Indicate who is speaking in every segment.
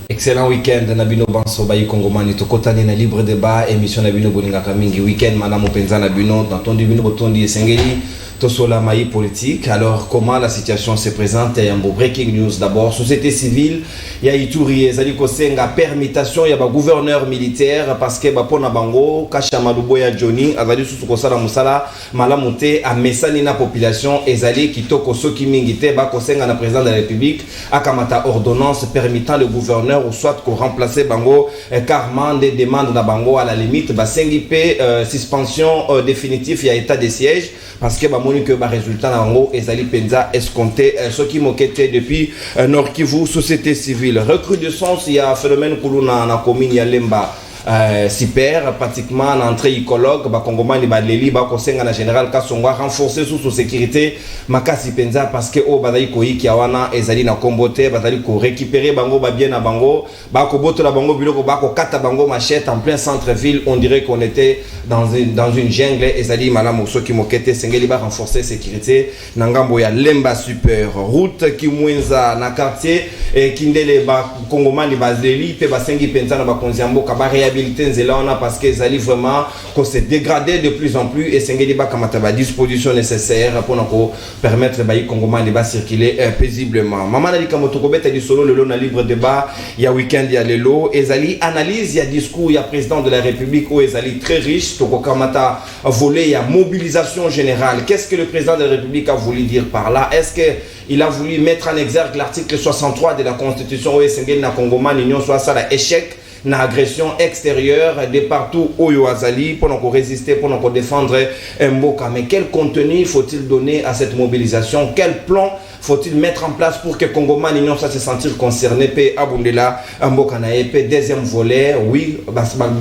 Speaker 1: Excellent week-end Nabino Banso Bayi Kongomani Tokotani na libre débat émission Nabino Bolinga Kamingi week-end madame Openza Nabino dans ton divino botondi Esengeli Tosola Maï politique. Alors comment la situation se présente? Il y a un beau breaking news d'abord. Société civile, il y a Ituri, Zali Kosenga, permutation, il y a un gouverneur militaire parce que Bapona Bango, Kachamaluboya Johnny, Azali Susukosala Musala, Malamote, a Messani na population, Ezali Kitoko Soki Mingite, Bakosenga na président de la République, Akamata ordonnance permettant le gouverneur ou soit qu'on remplace Bango, carrément des demandes na Bango à la limite, Basengi P, suspension définitive, il y a état de siège parce que que le résultat nango ezali penza escompté ce qui moquette depuis Nord Kivu société civile recrudescence il y a phénomène kuluna na commune ya Lemba super pratiquement en entrée écologue ba Congomani ba leli ba kosenga na général Kasongo renforcer sous sécurité makasi penza parce que o bazali ko yiki wana ezali na kombote bazali ko récupérer bango ba bien na bango ba ko boto la bango biloko ba ko kata bango machette en plein centre ville on dirait qu'on était dans une jungle ezali malamu soki mokete sengeli ba renforcer sécurité na ngambo ya Lemba super route ki mwenza na quartier kindele ba Congomani ba leli pe ba sengi penza na ba konziambo ka ba parce que ça vraiment qu'on s'est dégradé de plus en plus et c'est une disposition nécessaire pour nous permettre aux Congomais de circuler paisiblement. Maman a dit que Motokobet a dit solo le long libre débat, il y a week-end, il y a le lot, Ezali analyse, il y a discours, il y a président de la République où Ezali très riche, Tokokamata a volé, il y a mobilisation générale. Qu'est-ce que le président de la République a voulu dire par là? Est-ce qu'il a voulu mettre en exergue l'article 63 de la Constitution où Esengeli na Congomais l'union soit ça l'échec? Une agression extérieure de partout au Yoazali pour nous résister, pour nous défendre Mboka. Mais quel contenu faut-il donner à cette mobilisation? Quel plan faut-il mettre en place pour que Congomani n'ont pas se sentir concerné? Pe Abundela, Mboka Naepe, deuxième volet, oui,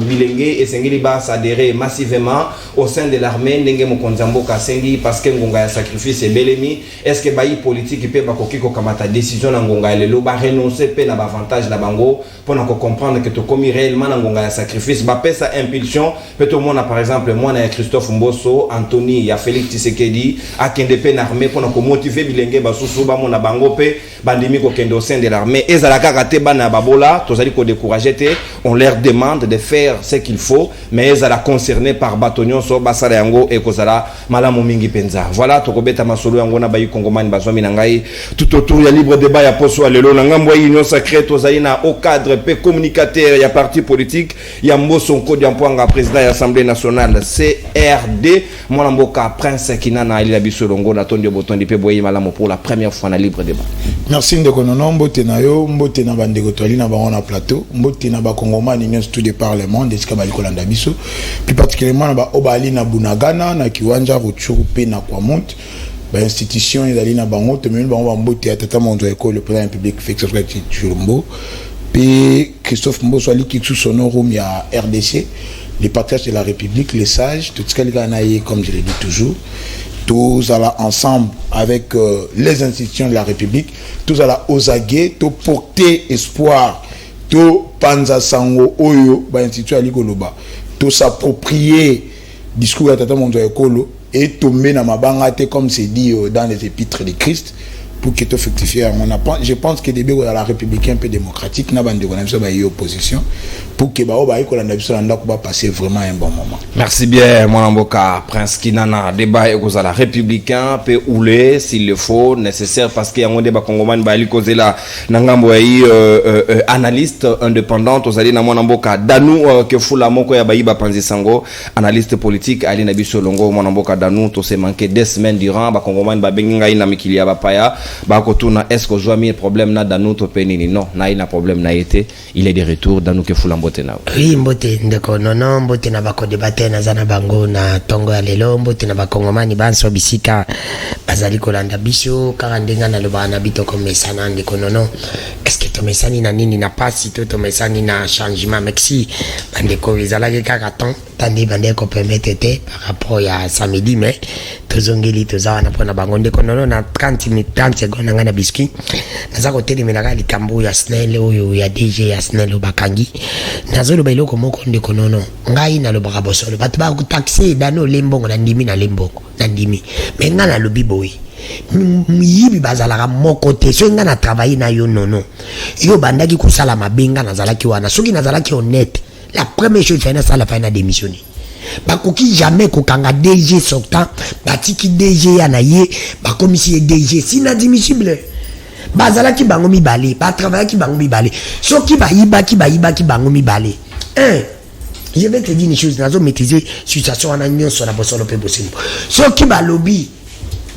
Speaker 1: Bilengue et Sengeli va s'adhérer massivement au sein de l'armée, Nenge Mokonzamboka Sengi, parce que Ngonga sacrifice et Belemi. Est-ce que Bayi politique peut Bakokiko Kamata décision Ngonga et le ba renoncer pe na avantage la bango pour nous comprendre que tout comme réellement Ngonga sacrifice, ba pesa impulsion, peut au monde par exemple moi na Christophe Mbosso, Anthony, il y a Félix Tshisekedi, à Kendepe l'armée pour nous motiver Bilengue basu Suba mona bango pe bandimi ko kendo au sein de l'armée et zalaka raté bana babola tozali ko décourager te on leur demande de faire ce qu'il faut mais ils ala concerné par bâtonnion so basala yango et kozala malamu mingi penza voilà tokobeta masolo yango na bayi Congomani bazwami na ngai tout autour ya libre débat ya poso lelo na ngambo union sacrée tozali na au cadre pe communicateur ya parti politique ya Mbosso Nkodi Mpoanga président de l'Assemblée nationale CRD mwana mboka prince kinana ali la bisolongo na tondi botondi pe boyi malamu pour la première fois na libre débat.
Speaker 2: Merci ndeko nono mbote na yo mbote na bandeko twali na bango na plateau mbote na ba Congomani nyonso tout de parlement de ska baliko landa biso plus particulièrement na ba obali na Bunagana na kiwanja Rutshuru pe na Kwamont ba institution ezali na bango te menu bango mbote ya tata mondo école le président public Félix Chilombo pe Christophe Mbosso ali ki sous son room ya RDC les patriotes de la République les sages tout ce qu'il a naïe comme je le dis toujours tous à ensemble avec les institutions de la République, tous à la Osagé, tous porter espoir, tous panza sango oyo, ba institution aligoloba, tous s'approprier discours à tata mondo ekolo et tomber dans ma bangate comme c'est dit dans les épîtres de Christ pour que tout fructifie. Je pense que début de la République un peu démocratique, n'a pas de opposition pour que va passer vraiment un bon moment.
Speaker 1: Merci bien, mon amboka Prince Kinana. Débat est la républicain peut ouler s'il le faut nécessaire parce qu'il y a un débat congomais bali causer la nangambo analyste indépendante aux alliés na mon amboka Danou que fou la moko ya baïba panzi sango analyste politique ali na biso longo mon amboka Danou to se manqué des semaines durant ba congomais ba benga ina mikilia ba paya ba kotuna est-ce que joa mi problème na Danou to penini non na ina problème na été il est de retour Danou que fou la mbote na
Speaker 3: oui mbote ndeko nono mbote na bako débattre na zana bango na tongo ya lelo mbote na bakongomani banso bisika bazali kolanda biso kaka ndenga na loba na bito komesana ndeko nono est-ce que tomesani na nini na pasi to tomesani na changement mexi bandeko ezalaki kaka temps tandi bandeko permettre te par rapport ya samedi mais tozongeli tozawana pona bango ndeko nono na 30 minutes 30 secondes ngana biscuit naza kotelemela ka likambo ya snell oyo ya DG ya snell bakangi nazolo bailoko moko ndeko nono ngai na lobaka bosolo bato ba taxi dano lembongo na ndimi na lembongo na ndimi mais ngana lobi boy miyibi bazalaka moko te so nga na travailler na yo nono yo bandaki kosala mabenga nazalaki wana soki nazalaki honnête la première chose c'est ça la fin na démissionner bakoki jamais kokanga DG sortant batiki DG ya na ye bakomisi DG c'est inadmissible bazalaki bango mibale ba travaillaki bango mibale soki bayibaki bango mibale je vais te dire une chose nazo maîtriser situation wana nyonso na bosolo pe bosimbo soki balobi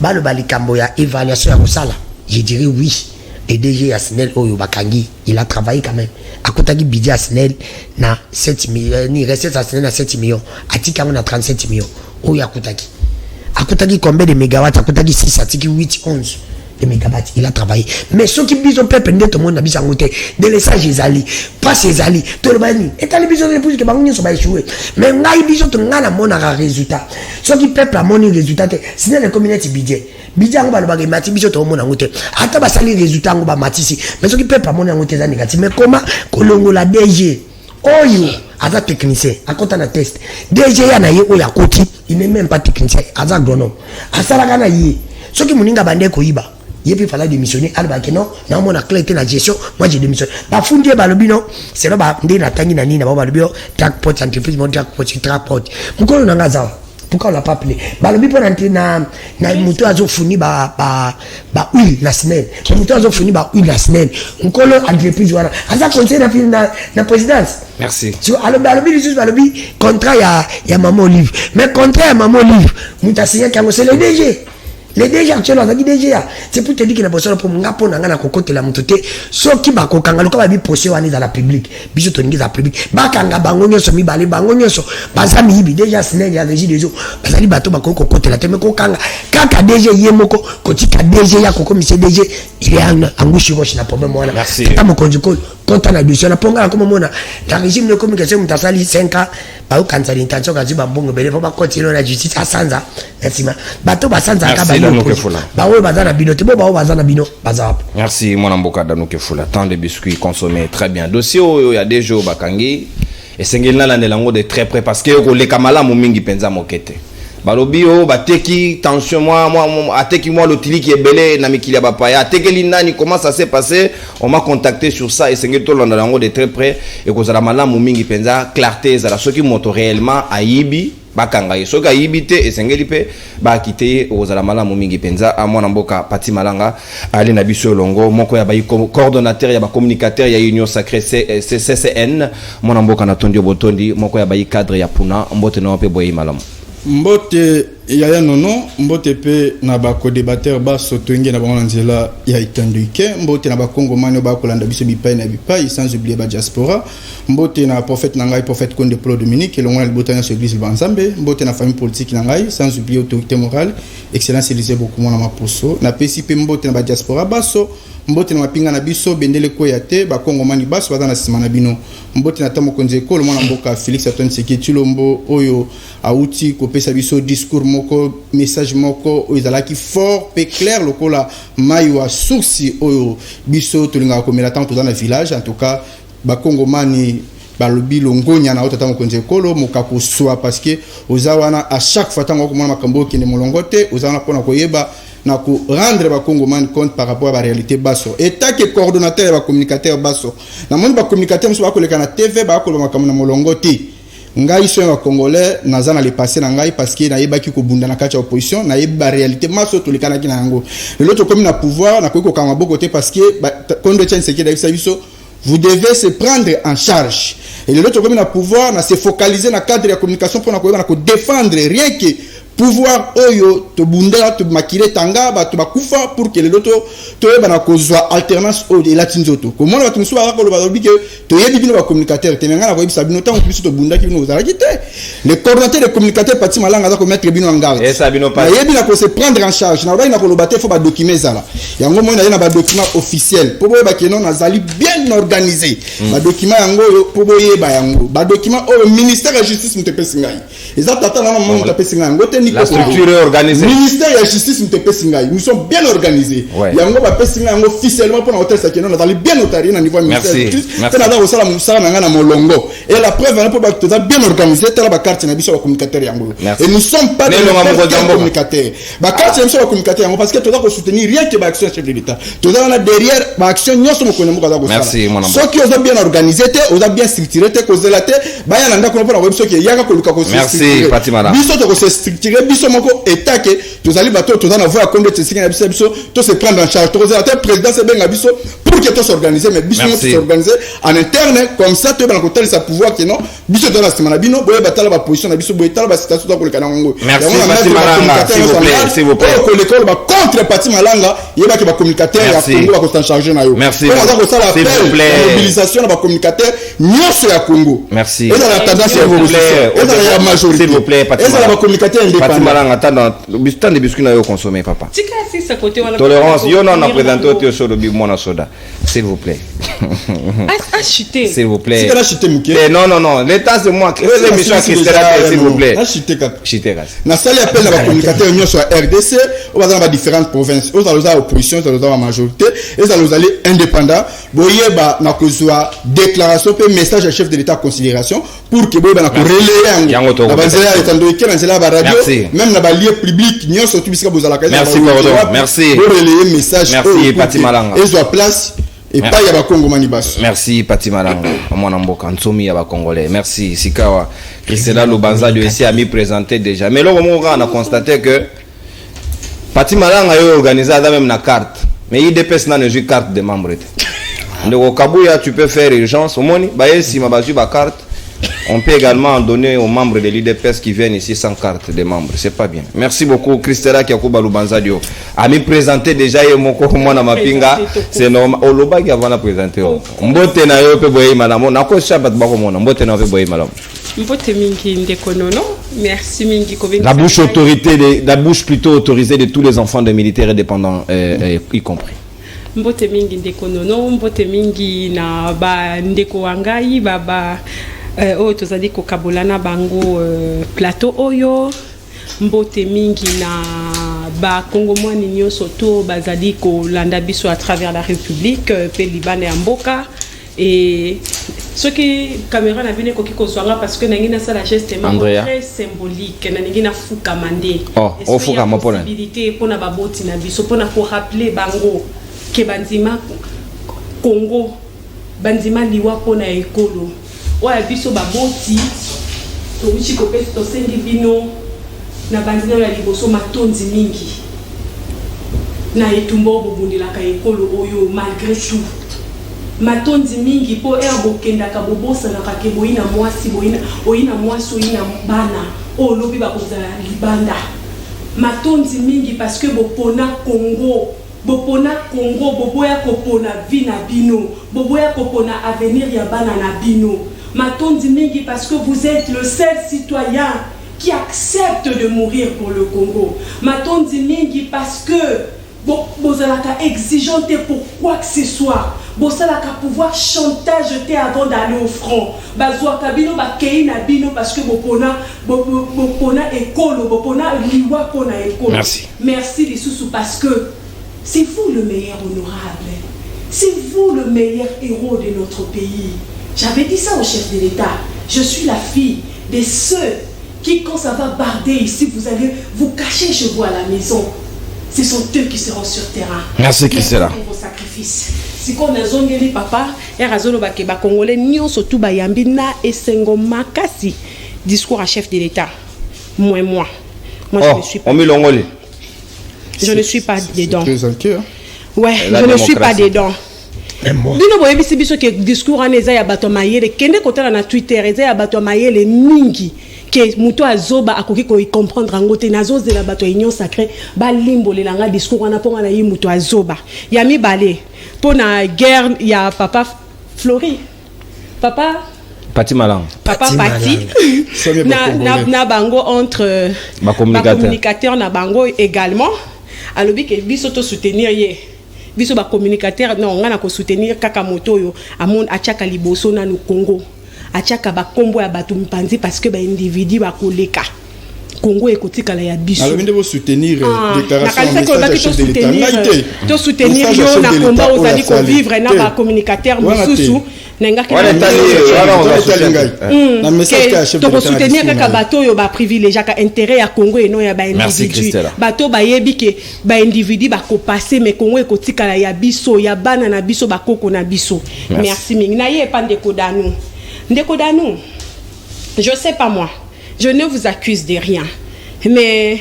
Speaker 3: baloba likambo ya évaluation ya kosala je dirais oui et DG ya SNEL oyo bakangi il a travaillé quand même akotaki budget ya SNEL na 7 millions ni recette ya SNEL na 7 millions atika na 37 millions oyo akotaki combien de mégawatts akotaki 6 atiki 8 11 de mégawatts il a travaillé mais ceux qui bisent au peuple de tout le monde habite en côté de laissage ezali pas ezali tout le bani et t'as les bisous de plus que bango so ba échouer mais ngai bisous to ngana mona ka résultat ceux qui peuple a moni résultat sinon les communautés budget ngo ba ba mati bisous to mona ngote ata ba sali résultat ngo ba matisi mais ceux qui peuple a moni ngote za négatif mais comment kolongo la DG oyo aza technicien akota na test DG ya na ye oyo akoti il n'est même pas technicien aza agronome asala kana ye ceux qui moninga bande ko iba yepi fala démissionner alba que non na mon clé na gestion moi j'ai démissionné ba fundi ba lobi non c'est là ba ndé na tangi na nini ba lobi jackpot entreprise mon jackpot jackpot pourquoi on a ça pourquoi on l'a pas appelé ba lobi pour entrer na muto azo funi ba huile la SNEL muto azo funi ba huile la SNEL nkolo entreprise wana aza conseil na présidence
Speaker 1: merci
Speaker 3: tu alors ba lobi juste ba lobi contrat ya maman Olive mais contrat ya maman Olive muta signé quand c'est le DG les DG actuellement DG c'est pour te dire que na bossolo pour ngapo na ngana kokotela mutote soki bakokanga loka ba bi procès wana za la public biso to ngiza public bakanga bango nyoso mibale bango nyoso bazami hibi déjà SNEL ya régie des eaux bazali bato bakokotela te me kokanga kaka DG yemoko kotika DG ya kokomisa DG il est en gauche gauche na problème wana ta mo konjiko konta na dossier na ponga comme mona la régime de communication mutasali 5 ans ba ukanza l'intention ka ziba mbongo bele fo ba continuer la justice asanza merci bato basanza ka ba
Speaker 1: merci mon amboka Danuke Fula tant de biscuits consommés très bien dossier il y a des jours bakangi et sengeli na lango de très près parce que le kamala mingi penza mokete balobio bateki tension moi ateki moi lotili qui est belé na mikili ba paya ateki nani comment ça s'est passé on m'a contacté sur ça et sengeli to landa lango de très près et ko zala malamu mingi penza clarté za soki moto réellement aibi bakanga soka yibite esengeli pe ba kité ozala malamu mingi penza a mwana mboka Pati Malanga ali na biso longo moko ya ba coordonnateur ya ba communicateur ya Union Sacrée CCN mwana mboka na tondi botondi moko ya ba cadre ya puna mbote no pe boyi malamu
Speaker 4: mbote yaya nono mbote pe na ba co-débatteur ba sotenge na bango nzela ya itanduike mbote na ba kongomani ba kolanda biso bipai na bipai sans oublier ba diaspora mbote na prophète nangai prophète Konde Pro Dominique elongo na libotana sur église Banzambe mbote na famille politique nangai sans oublier autorité morale excellence Élisée Bokumo na maposo na pesi pe mbote na ba diaspora baso mbote na mapinga na biso bendele ko ya te ba kongomani baso baza na sima na bino mbote na tamo konze ko mwana mboka Félix Antoine Seketi Lombo oyo auti ko pesa biso discours moko message moko ezalaki fort pe clair lokola mayo source oyo biso tolinga ko mela tant dans le village en tout cas ba kongomani balobi longonya na otata mokonze kolo mokako soa parce que ozawana à chaque fois tango ko mona makambo ki ne molongote ozawana pona koyeba na ko rendre ba kongomani compte par rapport à la réalité basso et tant que coordonnateur ba communicateur basso na monde ba communicateur so ba koleka na TV ba ko makambo na molongote ngai so ya congolais nazana le passé na ngai parce que na yebaki ko bunda na kati opposition na yeba réalité maso to lekana ki na yango l'autre comme na pouvoir na ko kanga bokote parce que kondo tient ce qui est biso vous devez se prendre en charge et l'autre comme na pouvoir na se focaliser na cadre de la communication pour na ko défendre rien que pouvoir oyo to bunda to makile tanga ba to bakufa pour que l'autre to yeba na kozwa alternance au de latinzoto comment na tumso ba ko lo ba que to yebi bino ba communicateur te ngana ko yebisa bino tant plus to bunda ki bino za kite le coordinateur de communicateur Pati Malanga za ko mettre bino en garde
Speaker 1: et ça bino pas
Speaker 4: yebi na ko se prendre en charge na ba na ko lo baté faut ba document za la yango mo na ba document officiel pour ba ke non azali bien organisé ba document yango pour yeba yango ba document au ministère de la justice mutepesi ngai ezata tata na mo mutepesi ngai ngote
Speaker 1: La structure est organisée.
Speaker 4: Ministère de la Justice, nous sommes bien organisés. Il y a un officiellement pour l'hôtel Sakeno, on a bien notarié au niveau du ministère de la Justice. Et la preuve, on est bien organisé. La carte est communicateur. Et nous ne sommes pas des communicateurs. La carte est communicateur parce que tu dois soutenir rien que l'action chef de l'État. Tu dois derrière l'action, nous sommes connus.
Speaker 1: Merci, mon amour.
Speaker 4: Ceux qui ont bien organisé, on a bien structuré, cause la tête,
Speaker 1: merci, Fatima.
Speaker 4: Biso to se structurer, biso moko état que tous allez bateau, tous en avoir compte de ces biso, tous se prendre en charge. Tous la président c'est bien biso pour que tout s'organiser, mais biso s'organiser en interne comme ça, tu vas côté sa pouvoir que non, biso dans la semaine bino, boye batala ba position na biso boye tala ba situation dans le Kanango.
Speaker 1: Merci Fatima Langa, s'il vous plaît.
Speaker 4: Pour l'école ba contre Fatima Langa, il y a qui va communicateur ya Congo va constant charger na yo.
Speaker 1: Merci. S'il vous plaît.
Speaker 4: Mobilisation ba communicateur nyonso ya Congo.
Speaker 1: Merci.
Speaker 4: Et dans la tendance s'il vous plaît. Et dans la majorité.
Speaker 1: S'il vous plaît,
Speaker 4: Fatima
Speaker 1: Langa, attends des biscuits à consommer, papa.
Speaker 5: Tolérance,
Speaker 1: yo non a présenté au show de Big Mona Soda. S'il vous plaît.
Speaker 5: Acheter.
Speaker 1: S'il vous plaît. Non. L'État c'est moi. L'émission qui s'il vous plaît. Acheter.
Speaker 4: Na salle appel la communicateur union sur RDC, on va dans différentes provinces. On va dans opposition, on va dans la majorité, et ça nous aller indépendant. Boye ba na kozwa déclaration pe message à chef de l'État en considération pour que boye ba na ko relayer yango. Na banzela etando ke na zela ba radio, même na ba lieu public union surtout bisika bozala ka.
Speaker 1: Merci pardon. Merci.
Speaker 4: Pour relayer message.
Speaker 1: Merci Fatima Langa.
Speaker 4: Et soit place et pas ya ba Congomani basso.
Speaker 1: Merci Fatima Langa. Mwana mboka nsomi ya ba Congolais. Merci Sikawa. Christela Lubanza lui aussi a mis présenté déjà. Mais là on a constaté que Fatima Langa a organisé même na carte. Mais il dépêche na une carte de membres. Donc au Kabouya tu peux faire urgence au moni. Bah si ma basu ba carte. On peut également donner aux membres de l'IDPS qui viennent ici sans carte de membres. C'est pas bien. Merci beaucoup Christela Kiakuba Lubanza Dio. A mis présenté déjà Yemoko Mwana Mapinga. C'est normal. Oloba qui a présenté. Mbote na yo pe boye madame. Na ko shabat ba ko mona. Mbote na pe boye madame.
Speaker 5: Mbote mingi ndekonono. Merci mingi ko
Speaker 1: la bouche plutôt autorisée de tous les enfants de militaires indépendants y compris.
Speaker 5: Mbote mingi ndekonono, mbote mingi na ba ndeko wangai baba oyo tozali kokabolana bango plateau oyo mbote mingi na ba kongomani nyonso to bazali kolanda biso à travers la République pe libane ya mboka et ce qui caméra na bine koki kozwanga parce que nangi na sala geste très symbolique na ningi na fuka mande
Speaker 1: oh fuka mapona
Speaker 5: possibilité pona baboti na biso pona ko rappeler bango ke bandima Congo bandima liwa pona ekolo oya biso baboti to uchi ko pesi to sengi bino na bandina ya liboso matonzi mingi na etumbo bobundela ka ekolo oyo malgré tout matonzi mingi po erbo kenda ka bobosa na ka keboina mwasi boina oina mwasi oina bana o lobi ba kozala libanda matonzi mingi parce que bopona Congo boboya kopona vie na bino boboya kopona avenir ya bana na bino matondi mingi parce que vous êtes le seul citoyen qui accepte de mourir pour le Congo matondi mingi parce que bozalaka exigeante pour quoi que ce soit bozalaka pouvoir chantage avant d'aller au front bazwaka bino bakei na bino parce que bopona ekolo bopona liwa pona ekolo merci lisusu parce que c'est vous le meilleur honorable. C'est vous le meilleur héros de notre pays. J'avais dit ça au chef de l'État. Je suis la fille de ceux qui, quand ça va barder ici, vous allez vous cacher chez vous à la maison. Ce sont eux qui seront sur terrain.
Speaker 1: Merci Christela.
Speaker 5: Pour vos sacrifices. Si on a zongeli papa, et razolo bakeba congolais nyon surtout bayambi na esengo makasi. Discours à chef de l'État. Moi je ne suis pas. Je ne suis pas dedans. Ouais, je ne suis pas dedans. Bino boyebi si biso ke discours en eza ya bato mayele kende kotala na Twitter eza ya bato mayele mingi ke muto azoba akoki ko comprendre ngote nazo zela bato union sacrée ba limbolela nga discours wana ponga na yi muto azoba ya mibale pona guerre ya papa Flori papa
Speaker 1: Pati Malang.
Speaker 5: Papa Pati. na bango entre communicateur na bango également. Alors que biso to soutenir ye. Biso ba communicateur non ngana ko soutenir kaka moto yo amon achaka liboso na no Congo. Achaka ba kombo ya batu mpanzi parce que ba individu ba koleka. Congo et Kotika la Yabiso.
Speaker 4: Alors, vous soutenir déclaration
Speaker 5: de chef de l'État. De soutenir yo na combat aux alliés qu'on vivre na ba communicateur mususu nenga ki to soutenir ka bato yo ba privilégié ka intérêt ya Congo et non ya ba individu. Bato ba yebi ke ba individu ba ko passer mais Congo et Kotika la Yabiso ya bana na biso ba koko na biso. Merci mingi. Na ye pa ndeko danou. Ndeko danou. Je sais pas moi. Je ne vous accuse de rien. Mais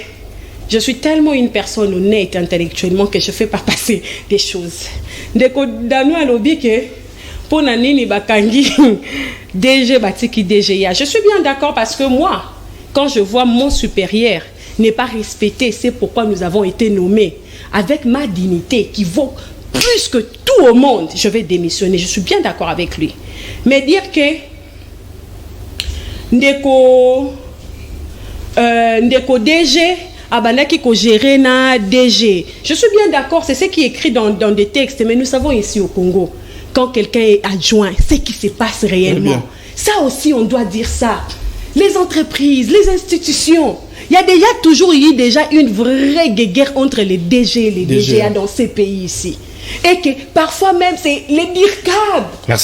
Speaker 5: je suis tellement une personne honnête intellectuellement que je ne fais pas passer des choses. Ndeko danou alobi ke pour nanini bakangi DG batiki DGA. Je suis bien d'accord parce que moi, quand je vois mon supérieur n'est pas respecté, c'est pourquoi nous avons été nommés avec ma dignité qui vaut plus que tout au monde. Je vais démissionner. Je suis bien d'accord avec lui. Mais dire que Ndeko DG abanaki ko gérer na DG. Je suis bien d'accord, c'est ce qui est écrit dans des textes, mais nous savons ici au Congo, quand quelqu'un est adjoint, c'est ce qui se passe réellement. Ça aussi, on doit dire ça. Les entreprises, les institutions, il y a toujours eu déjà une vraie guerre entre les DG et les DGA dans ces pays ici. Et que parfois même, c'est les BIRCAB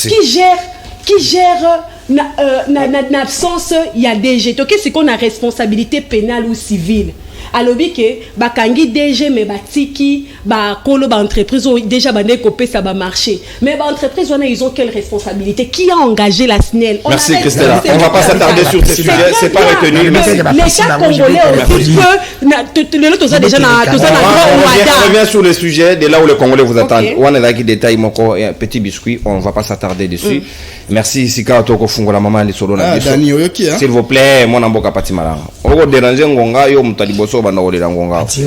Speaker 5: qui gèrent l'absence, il y a DG. Donc, c'est qu'on a responsabilité pénale ou civile. Alors, bakangi DG, mais batiki, kolo, entreprise, déjà, copé, ça va marcher. Mais entreprise, ils ont quelle responsabilité? Qui a engagé la SNEL?
Speaker 1: Merci, Christella. On ne va pas s'attarder sur ce sujet, c'est pas retenu.
Speaker 5: L'État congolais aussi
Speaker 1: on revient sur le sujet de là où les Congolais vous attendent. On est là qui détaille mon petit biscuit, on ne va pas s'attarder dessus. Merci, Sika Toko Fungo, la maman de Solo. S'il vous plaît, mon amboka patimara. On va déranger Ngonga, yo mutaliboso banda ole Ngonga. S'il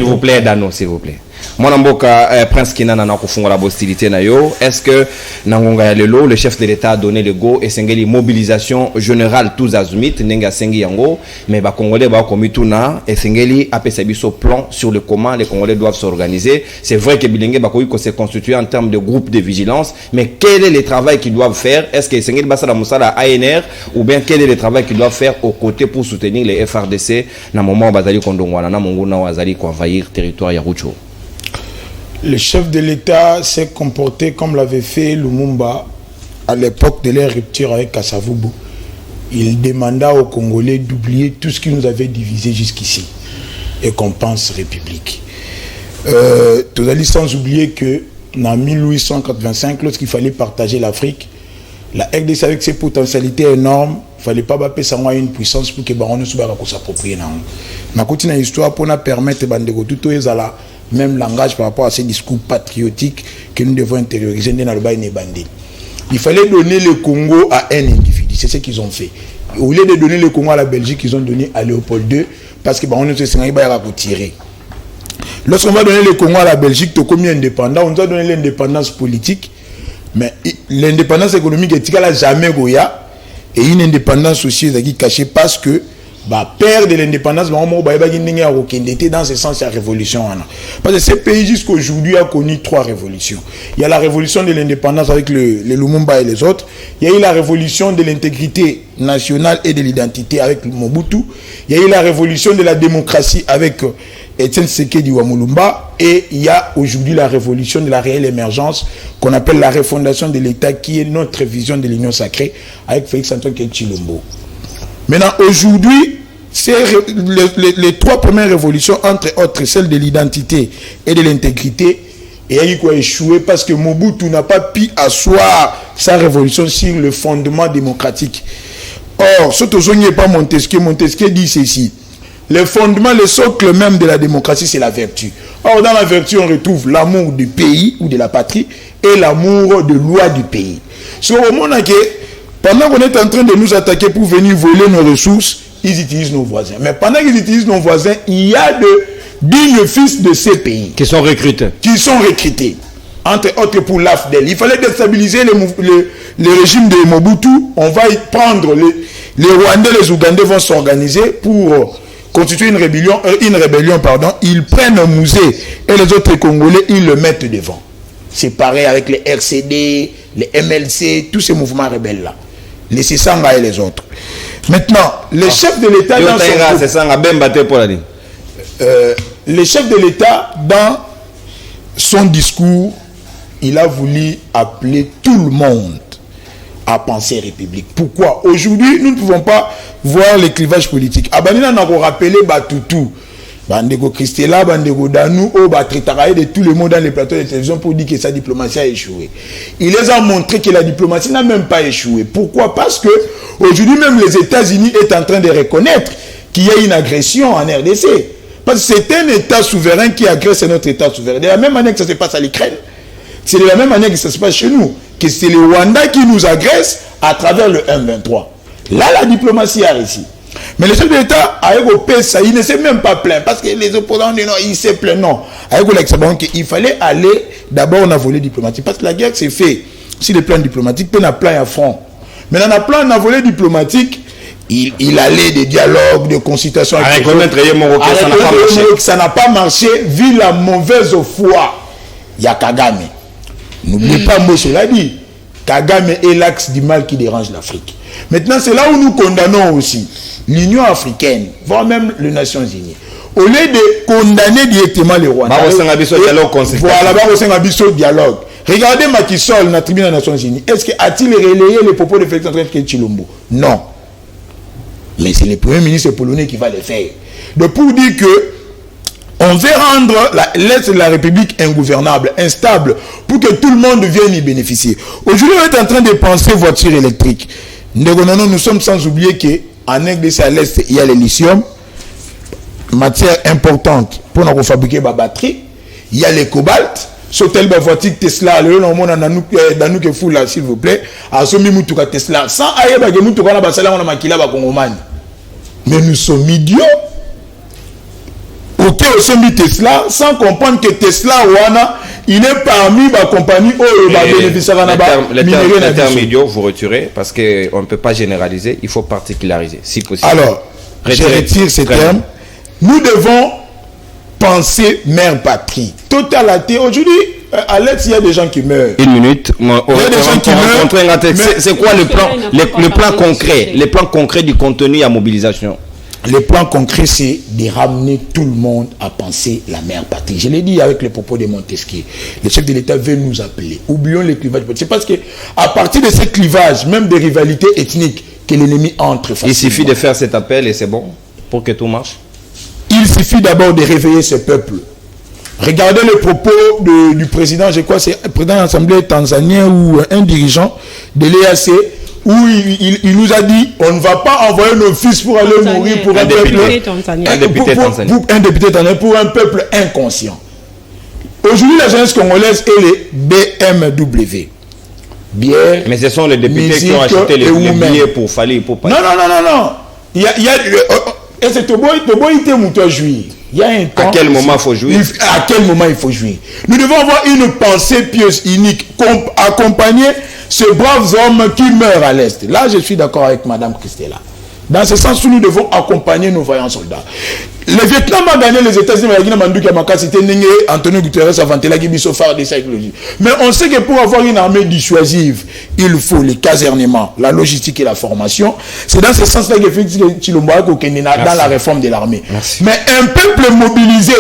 Speaker 1: vous plaît, Dano, s'il vous plaît. Mon amboka Prince Kinana na kufunga la hostilité na yo. Est-ce que Ngonga ya lelo, le chef de l'État a donné le go et sengeli mobilisation générale tous azumit nenga sengi yango, mais ba Congolais ba komituna et sengeli apesa biso plan sur le comment les Congolais doivent s'organiser. C'est vrai que Bilenge ba koyi ko se constituer en termes de groupe de vigilance, mais quel est le travail qu'ils doivent faire? Est-ce que sengeli basala musala ANR ou bien quel est le travail qu'ils doivent faire aux côtés pour soutenir les FRDC na moment bazali kondongwana na monguna wazali ko envahir territoire ya Rucho?
Speaker 2: Le chef de l'État s'est comporté comme l'avait fait Lumumba à l'époque de leur rupture avec Kasavubu. Il demanda aux Congolais d'oublier tout ce qui nous avait divisé jusqu'ici et qu'on pense république. Tout à sans oublier que en 1885, lorsqu'il fallait partager l'Afrique, la RDC avec ses potentialités énormes, il ne fallait pas bapper ça une puissance pour que Baron ne soit pas s'approprier. Ma continue histoire pour nous permettre de même langage par rapport à ces discours patriotiques que nous devons intérioriser. Il fallait donner le Congo à un individu. C'est ce qu'ils ont fait. Au lieu de donner le Congo à la Belgique, ils ont donné à Léopold II parce que on ne sait pas tirer. Lorsqu'on va donner le Congo à la Belgique, tu combien indépendant, on doit donner l'indépendance politique, mais l'indépendance économique est jamais goya et une indépendance aussi est cachée parce que père de l'indépendance, dans ce sens, il y a révolution. Parce que ce pays jusqu'aujourd'hui a connu 3 révolutions. Il y a la révolution de l'indépendance avec le Lumumba et les autres. Il y a eu la révolution de l'intégrité nationale et de l'identité avec Mobutu. Il y a eu la révolution de la démocratie avec Etienne Tshisekedi Wamulumba. Et il y a aujourd'hui la révolution de la réelle émergence qu'on appelle la refondation de l'État, qui est notre vision de l'Union sacrée avec Félix-Antoine Tshilombo. Maintenant, aujourd'hui, c'est les 3 premières révolutions, entre autres celle de l'identité et de l'intégrité, et il a échoué parce que Mobutu n'a pas pu asseoir sa révolution sur le fondement démocratique. Or, ce n'est pas Montesquieu. Montesquieu dit ceci: le fondement, le socle même de la démocratie, c'est la vertu. Or, dans la vertu, on retrouve l'amour du pays ou de la patrie et l'amour de loi du pays. Au moment où pendant qu'on est en train de nous attaquer pour venir voler nos ressources, ils utilisent nos voisins. Mais pendant qu'ils utilisent nos voisins, il y a de dignes fils de ces pays
Speaker 1: qui sont recrutés. Entre autres pour l'AFDEL. Il fallait déstabiliser le régime de Mobutu. On va y prendre les Rwandais, les Ougandais vont s'organiser pour constituer une rébellion. Ils prennent un musée et les autres Congolais, ils le mettent devant. C'est pareil avec les RCD, les MLC, tous ces mouvements rebelles-là. Les Sissanga et les autres.
Speaker 2: Maintenant, les chefs de l'État dans les chefs de l'État dans son discours, il a voulu appeler tout le monde à penser république. Pourquoi? Aujourd'hui, nous ne pouvons pas voir les clivages politiques. Abanina n'a pas rappelé Batutu, Bandego Christella, Bandego Danou, Batritaï de tout le monde dans les plateaux de télévision pour dire que sa diplomatie a échoué. Il les a montré que la diplomatie n'a même pas échoué. Pourquoi? Parce que aujourd'hui, même les États-Unis sont en train de reconnaître qu'il y a une agression en RDC. Parce que c'est un État souverain qui agresse notre État souverain. De la même manière que ça se passe à l'Ukraine, c'est de la même manière que ça se passe chez nous. Que c'est le Rwanda qui nous agresse à travers le M23. Là, la diplomatie a réussi. Mais le chef de l'État, avec le PSA, il ne s'est même pas plaint. Parce que les opposants disent non, il s'est plaint. Non. Avec il fallait aller d'abord on a volé diplomatique. Parce que la guerre s'est faite sur les plans diplomatiques, puis on a plein à front. Mais dans le plan on a volé diplomatique, il allait des dialogues, des consultations. À reconnaître que ça n'a pas marché vu la mauvaise foi. Il y a Kagame. N'oubliez pas, Moshe l'a dit. Kagame est l'axe du mal qui dérange l'Afrique. Maintenant, c'est là où nous condamnons aussi l'Union africaine, voire même les Nations Unies. Au lieu de condamner directement les Rwandais, voilà, dialogue. Regardez Macky Sall dans la tribune des Nations Unies. Est-ce qu'il relayé les propos de Félix Antoine Tshilombo? Non. Mais c'est le Premier ministre polonais qui va le faire. Donc pour dire que on veut rendre l'Est de la République ingouvernable, instable, pour que tout le monde vienne y bénéficier. Aujourd'hui, on est en train de penser voiture électrique. Nous sommes sans oublier qu'en RDC à l'Est, il y a le lithium, matière importante pour nous fabriquer des batteries. Il y a le cobalt. Sautel la voiture Tesla, le nom on a dans que fou là s'il vous plaît. A somi mutuka Tesla. Sans ailleurs ba mutuka na basala on a makila ba Kongomani. Mais nous sommes idiots. Ok, au sommet Tesla, sans comprendre que Tesla il est parmi la compagnie
Speaker 1: le terme idiot, vous retirez parce qu'on ne peut pas généraliser, il faut particulariser, si possible.
Speaker 2: Alors, je retire ces termes. Nous devons penser mère patrie. Totalité. Aujourd'hui, à l'Est, il y a des gens qui meurent.
Speaker 1: Une minute.
Speaker 2: Il y a des gens qui meurent.
Speaker 1: C'est quoi le plan concret? Les plans concrets du contenu à mobilisation?
Speaker 2: Le plan concret, c'est de ramener tout le monde à penser la mère patrie. Je l'ai dit avec les propos de Montesquieu. Le chef de l'État veut nous appeler. Oublions les clivages. C'est parce que à partir de ces clivages, même des rivalités ethniques, que l'ennemi entre facilement.
Speaker 1: Il suffit de faire cet appel et c'est bon pour que tout marche.
Speaker 2: Il suffit d'abord de réveiller ce peuple. Regardez les propos du président, je crois c'est le président de l'Assemblée tanzanien ou un dirigeant de l'EAC, où il nous a dit on ne va pas envoyer nos fils pour aller mourir pour un peuple pour un peuple inconscient. Aujourd'hui, la jeunesse congolaise est les BMW. Bière,
Speaker 1: mais ce sont les députés qui ont acheté les billets pour Fali.
Speaker 2: Non. Il y a et c'est Toboy il jouir. Il y a un temps.
Speaker 1: À quel moment il faut jouir?
Speaker 2: À quel moment il faut jouir? Nous devons avoir une pensée pieuse, unique, accompagner ces braves hommes qui meurent à l'Est. Là, je suis d'accord avec Madame Christella. Dans ce sens où nous devons accompagner nos vaillants soldats. Le Vietnam a gagné les États-Unis, c'était Antonio Guterres a vanté la Guibiso phare des psychologies. Mais on sait que pour avoir une armée dissuasive, il faut les casernements, la logistique et la formation. C'est dans ce sens-là que Félix Tshilombo a dans la réforme de l'armée. Mais un peuple mobilisé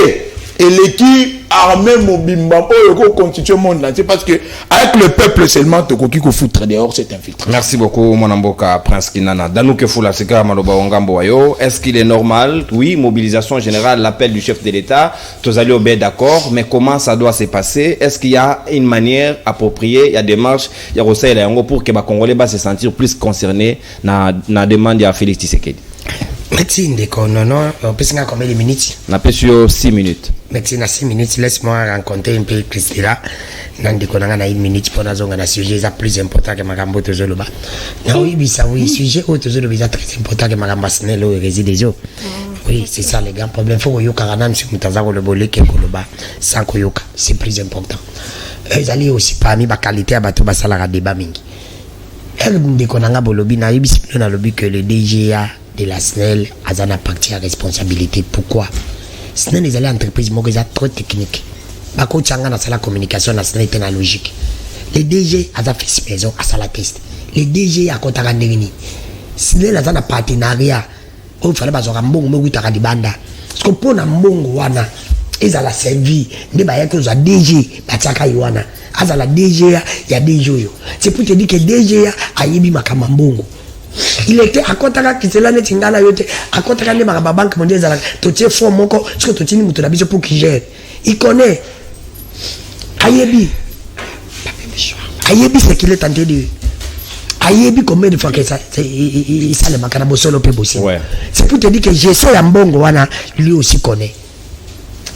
Speaker 2: et l'équipe armée mobimba constitue le monde entier parce que avec le peuple seulement Tokoki ko foutre dehors c'est infiltré.
Speaker 1: Merci beaucoup mon amboka Prince Kinana. Danouke Foula Seka Maloba Ongambo Wayo. Est-ce qu'il est normal? Oui, mobilisation générale, l'appel du chef de l'État, tous allez obéir d'accord, mais comment ça doit se passer? Est-ce qu'il y a une manière appropriée, il y a des marches, il y a Rosa et Yango pour que les Congolais se sentir plus concernés dans la demande de Félix Tshisekedi?
Speaker 3: Médecine, non, on peut se combien de minutes?
Speaker 1: On a peut sur 6 minutes.
Speaker 3: Médecine à 6 minutes, laisse-moi rencontrer un peu Christella. Nan de konanga na 1 minute pour na zonga na sujet ça plus important que makambo tozoloba. Na oui bisa oui sujet autre tozoloba très important que makambo snelo réside des eaux. Oui, c'est ça les grands problèmes. Faut yoka kana msi mutazako le bolé ke koloba sans koyoka, c'est plus important. Ils allaient aussi parmi ba qualité à bato basala ka débat mingi. Elle de konanga bolobi na yibisi na lobi que le DGA de la SNEL a une partie à responsabilité. Pourquoi? SNEL les entreprises sont trop techniques. Bako Tchanga na la communication na SNEL est logique. Les DG a fait maison à la test. Les DG à Kotarandegini. sile la zana partenariat o fallait bazora mbongo mo witaka dibanda parce que pour na mbongo wana ezala servi nde ba yako za DG bataka yiwana azala DG ya DG yo c'est pour te dire que DG ayebi makama mbongo il était à kotaka kisela ne tingala yote à kotaka ne ba banque mondiale zala to tie fond moko parce que to tini muto na biso pour qui gère il connaît ayebi ce qu'il est en train de ayebi combien de fois que ça le makana bosolo pe bossi c'est pour te dire que gestion ya mbongo wana lui aussi connaît.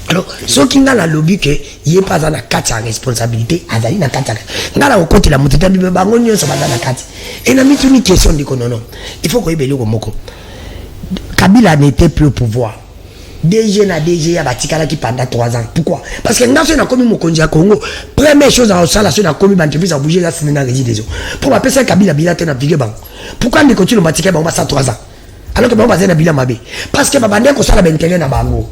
Speaker 3: Alors, ce qui n'a la lobby que il n'y a pas dans la carte à responsabilité, azali na carte. N'a la côté la montée de bango nyo so dans la carte. Et n'a mis une question de non. Il faut qu'on y belio moko. Kabila n'était plus au pouvoir. DG na DG a batikala qui pendant 3 ans. Pourquoi? Parce que n'a na commis mokonzi ya Congo. Première chose à ça la na commis bantevis a bouger la semaine na résidence. Pour appeler ça Kabila bilate na bigé bango. Pourquoi ne continue batika bango ça 3 ans? Alors que bango bazena bila mabe. Parce que babande ko sala bentele na bango.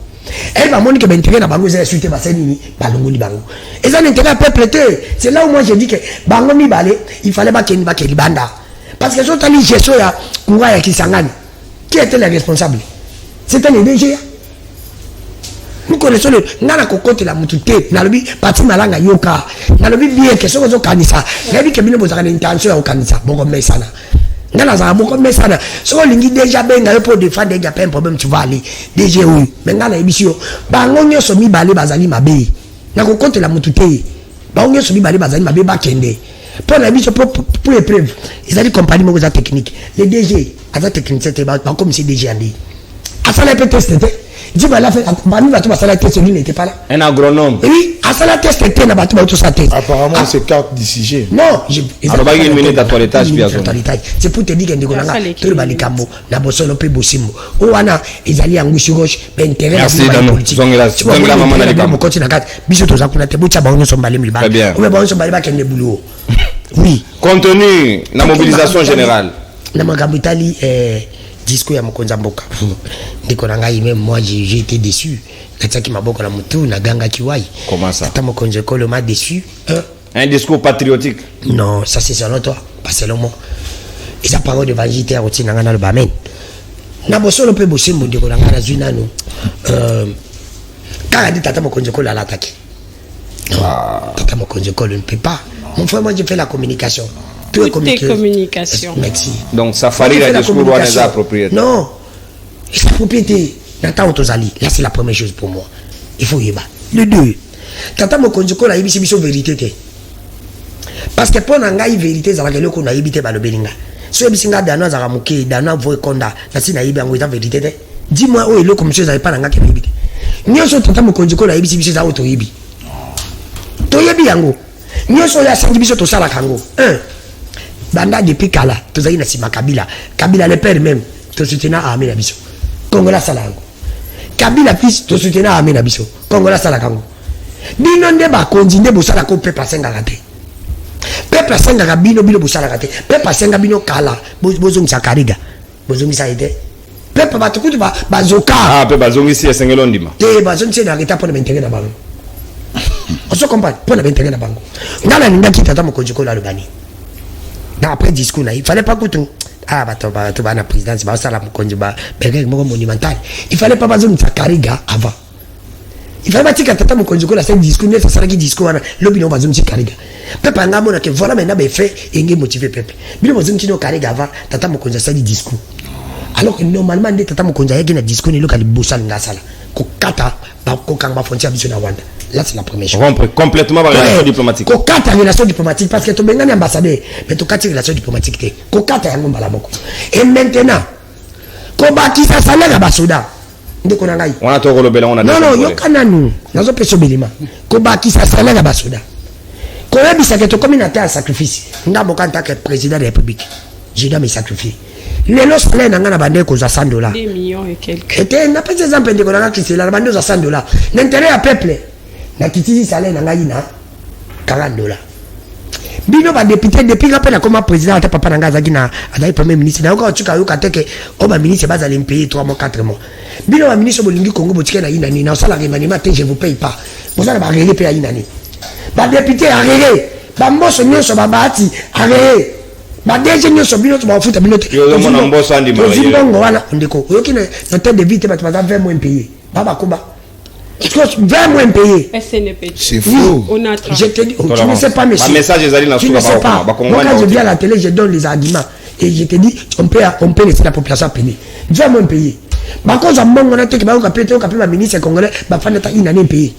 Speaker 3: Elle va montrer que l'intérêt na bango c'est suite baseni balongo ni bango et ça l'intérêt à peuple c'est là où moi je dis que bango mi balé il fallait pas qu'il banda parce que sont allés gestion ya courant ya Kisangani qui était le responsable c'était le DG nous connaissons le nana kokote la mutute na lobi parti malanga yoka na lobi bien que so zo kanisa na bi que bino bozaka intention ya kanisa bongo mesana ngala za beaucoup mais ça so lingi déjà benga pour défendre déjà pas un problème tu vas aller déjà oui mais ngala ebisio bango nyoso mi balé bazali mabe na ko compte la mutute bango nyoso mi balé bazali mabe ba kende pour la ebisio pour épreuve ils allaient compagnie mo za technique les DG à technique c'était pas comme si DG andi à ça la peut tester dis bah la fait manu va tout ça la test lui n'était pas là
Speaker 1: un agronome
Speaker 3: oui à ça la test était na batu tout ça test
Speaker 2: apparemment c'est carte d'ICG
Speaker 3: non
Speaker 1: alors ba une minute à toilettage bien
Speaker 3: c'est pour te dire que ndiko nanga tout le balikambo na bosolo pe bosimbo o wana ezali angushi roche ben intérêt
Speaker 1: la politique zongela maman na likambo
Speaker 3: ko tina kat biso to zakuna te bucha ba onyo sombale mi ba o ba onyo sombale ba kende boulot oui
Speaker 1: contenu na mobilisation générale
Speaker 3: na makambo itali discours ya mokonza mboka ndiko nanga même moi j'ai été déçu kataki maboko la mutu na ganga kiwai
Speaker 1: comment ça
Speaker 3: tata mokonza kolo m'a déçu
Speaker 1: un discours patriotique
Speaker 3: non ça c'est selon toi pas selon moi et ça parole de vagité à rotina ngana le bamen na bosolo pe bosimbo ndiko nanga na zwinano kala dit tata mokonza kolo à l'attaquer tata mokonza kolo ne peut pas mon frère moi j'ai fait la communication.
Speaker 5: Tout est communication.
Speaker 3: Merci.
Speaker 1: Donc ça fallait la discours est approprié.
Speaker 3: Non. C'est la propriété. Nata Otozali. Là c'est la première chose pour moi. Il faut y aller. Le 2. Tata Mokonjoko la yebisi biso vérité. Parce que pour nanga y vérité za bakelo ko na yebite ba lobelinga. So yebisi nga dana za ramuke dana voye konda na sina yebi yango ita vérité te. Dis-moi où est le commission za pas nanga ke yebite. Nyoso tata Mokonjoko la yebisi biso za auto yebi. To yebi yango. Nyoso ya sangi biso to sala kango. 1. Banda depuis Kala, tous aïe na sima Kabila le père même, te soutient à Amé Nabiso. Congola Salango. Kabila fils, te soutient à Amé Nabiso. Congola Salakango. Bino ndeba konjinde bosala ko pepa senga gate. Pepa senga gabino bino bosala gate. Pepa senga bino Kala, bozongi sa Kariga. Bozongi sa ide. Pepa batukutu bazoka.
Speaker 1: Ah, pepa zongi si esengelo ndima.
Speaker 3: Bazongi na reta pour maintenir na bango. On se comprend pour maintenir na bango. Ngala ninga kita tamo konjiko la lubani. Après discours il fallait pas que tout la présidence ça la monumental il fallait pas baser ça Kariga avant il fallait pas que tata mokonzi ko la scène discours ne ça sera qui discours le bino baser ça Kariga peuple ngamo na que voilà maintenant be fait et motiver peuple bino baser ça Kariga avant tata mokonzi ça discours alors que normalement de tata mokonzi yaki na discours ni local bossa ngasala ko kata ba ko kanga frontière biso na Rwanda. Là, c'est la première chose.
Speaker 1: Rompre complètement la relation diplomatique.
Speaker 3: Kokata relation diplomatique parce que tu es un ambassadeur, mais tu as une relation diplomatique. Kokata est un ambassadeur. Et maintenant, Kobaki ça salaire à Basoda.
Speaker 1: On a tout relobé là, on a.
Speaker 3: Non, yokananu. Nazo peso belima. Kobaki ça salaire à Basoda. Koyebi ça que tu comme une terre sacrifice. Ndaboka en tant que président de la République. Je dois me sacrifier. Les lois salaires n'ont pas bandé qu'aux $100.
Speaker 5: 2 millions et quelques.
Speaker 3: Et n'a pas des exemples de qu'on qui c'est la bandé aux $100. L'intérêt à peuple. Na kitisi salaire na ngai na $40. Bino ba député depuis quand la comme président ata papa nanga zaki na azali premier ministre na ko tuka yo kateke o ba ministre ba zali payer 3 mois 4 mois. Bino ba ministre bolingi Congo botike na inani na sala remaniement te je vous paye pas. Vous allez ba régler payer inani. Ba député a régler, ba mboso nyonso ba bati a régler. ba DG nyonso bino to ba futa bino te
Speaker 1: mona mboso andi ma
Speaker 3: zimbongo wana ndeko yoki na tête de vie te ba 20 mois payé baba kuba 20 mois payé
Speaker 2: c'est faux
Speaker 3: je te dis tu ne sais pas monsieur
Speaker 1: message ezali na
Speaker 3: suka ba moi quand je viens à la télé je donne les arguments et je te dis on peut laisser la population payer 20 mois payé ba cause mbongo na te ke ba ko pété ko ba ministre congolais ba fana ta une année payé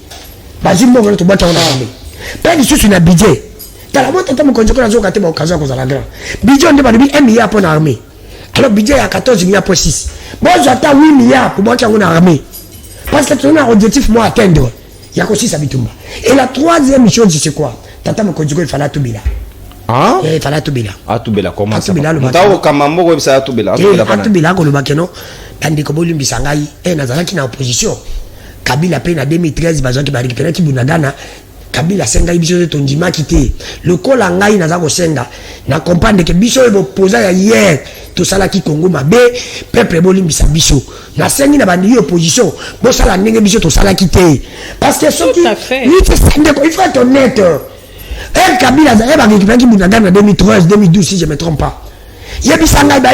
Speaker 3: ba zimbongo na to bata on a pas du sous na budget la moto tamo konjoko na zoka te ba occasion ko za la grand budget on ba 1 milliard pour l'armée alors budget à 14 milliards pour 6 bon j'attends 8 milliards pour moi on armée parce que tu as un objectif moi atteindre il y a aussi ça bitumba et la troisième chose c'est quoi tata mo konjoko il fallait tout bila
Speaker 1: ah
Speaker 3: il fallait tout bila
Speaker 1: comment ça
Speaker 3: mutao
Speaker 1: kamambo ko bisa tout bila
Speaker 3: tout bila ko lo bakeno tandi ko bolimbisa ngai nazalaki na opposition Kabila pe na 2013 bazaki ba récupérer ki bunagana Kabila senga biso de tondima kité le kola ngai naza ko senga na comprendre que biso e posa ya hier to sala ki Congo mabe peuple bolimbisa biso na sengi na bandi opposition bo sala ndenge biso to sala kité parce que ce qui il faut être honnête Kabila za ba récupérer ki bunagana 2013 2012 si je me trompe pas yebisanga ba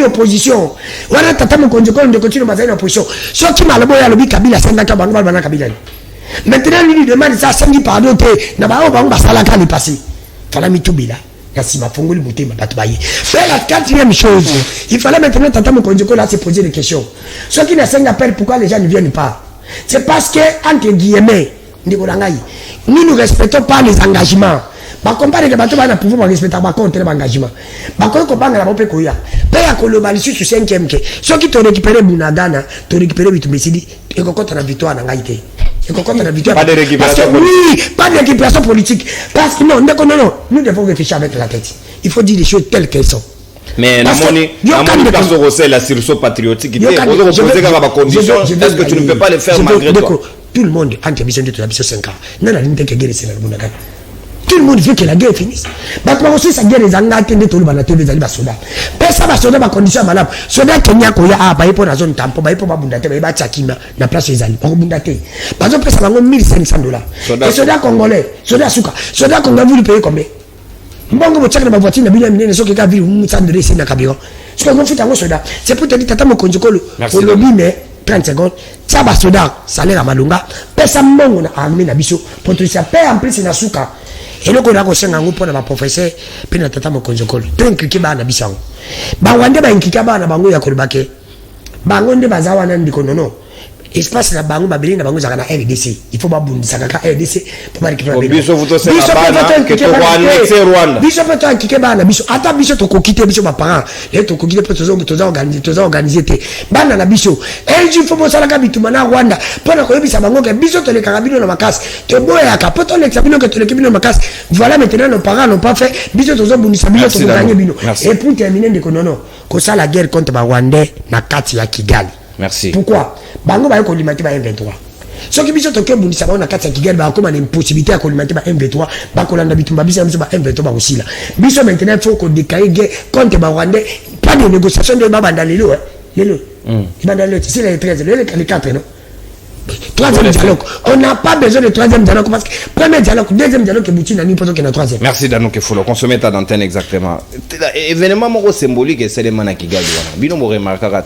Speaker 3: opposition wana tata mokonzi ko ndeko tino bazali na opposition soki malobo ya lobi Kabila senga ka bango bana Kabila maintenant lui demande ça sengi pardon te na ba o bango basala ka li passé fala mitubila kasima fongoli mutema bato baye mais la quatrième chose il fallait maintenant tata mokonzi ko là se poser des questions soki na senga père pourquoi les gens ne viennent pas c'est parce que entre guillemets ndiko rangai nous respectons pas les engagements ba compare que bato bana pouvoir respecter ba contre l'engagement ba ko banga la bope koya pe ya koloba li sur 5e ke soki to récupérer bunagana to récupérer bitumbesidi et ko contre la victoire na ngaite et ko contre la victoire
Speaker 1: pas de récupération
Speaker 3: oui pas de récupération politique parce que non nous devons réfléchir avec la tête il faut dire les choses telles qu'elles sont
Speaker 1: mais namoni parce que c'est la sursaut patriotique qui est poser comme condition est-ce que tu ne peux pas le faire malgré toi
Speaker 3: tout le monde entre vision de la vision 5 ans nana linte que guerre c'est la bunagana tout le monde veut que la guerre finisse. Mais aussi, ça guerre les engagés de tout le monde, les alibas soldats. Personne va soldat ma condition malade. Soldat Kenya Koya a baillé pour la zone tampon, baillé pour ma bundate, baillé pour Tchakima, la place des alibas, pour bundate. Par exemple, ça va $1,500. Et soldat congolais, soldat Souka, soldat congolais, vous lui payez combien? Mbongo bochaka na voiture na bila minene soki ka vile mutande resi na kabiro. Ce qu'on fait en soldat, c'est pour te dire tata mo konjokolo. Au lobby mais 30 secondes. Ça va soldat, salaire à malunga. Pesa mbongo na armée na biso. Pour te dire paix en plus na Souka. Et le kola ko senga ngo pona ba professeur pe na tata mo konjokolo. To nkiki ba na bisango. Ba wande ba nkiki ba na bango ya kolbake. Bango nde bazawa na ndiko nono. Espace la bango babeli na bango zaka na RDC. Il faut ba bundisa ka RDC pour ba récupérer.
Speaker 1: Biso vuto se na bana que to Rwanda.
Speaker 3: Biso pe to nkiki ba na biso. Ata biso to kokite biso ba parents. Les to kokite pe to organiser te. Bana na biso. Et il faut bosala ka bituma na Rwanda. Pona ko yebisa bango ke biso to le karabino na makasi. To boya ka poto le sabino que to le kibino na makasi. Voilà maintenant nos parents n'ont pas fait. Biso to zo bundisa biso to gagner bino. Et pour terminer ndeko nono, ko ça la guerre contre ba Rwandais na kati ya Kigali.
Speaker 1: Merci.
Speaker 3: Pourquoi? Bango ba ko limiter ba M23. Ce qui biso to ke bundisa ba na kati ya Kigali ba ko ma impossibilité à ko limiter ba M23, ba ko landa bitumba biso ba M23 ba aussi là. Biso maintenant il faut qu'on décaille guerre contre ba Rwandais, pas de négociation de ba bandalelo lelo. Bandalelo c'est les 13, les 4 non. Troisième dialogue. On n'a pas besoin de troisième dialogue parce que premier dialogue, deuxième dialogue que Boutina n'y peut qu'il y a troisième.
Speaker 1: Merci Dano Kefolo. Consommez ta d'antenne exactement. Événement moko symbolique c'est les mana Kigali wana. Bino mo remarquera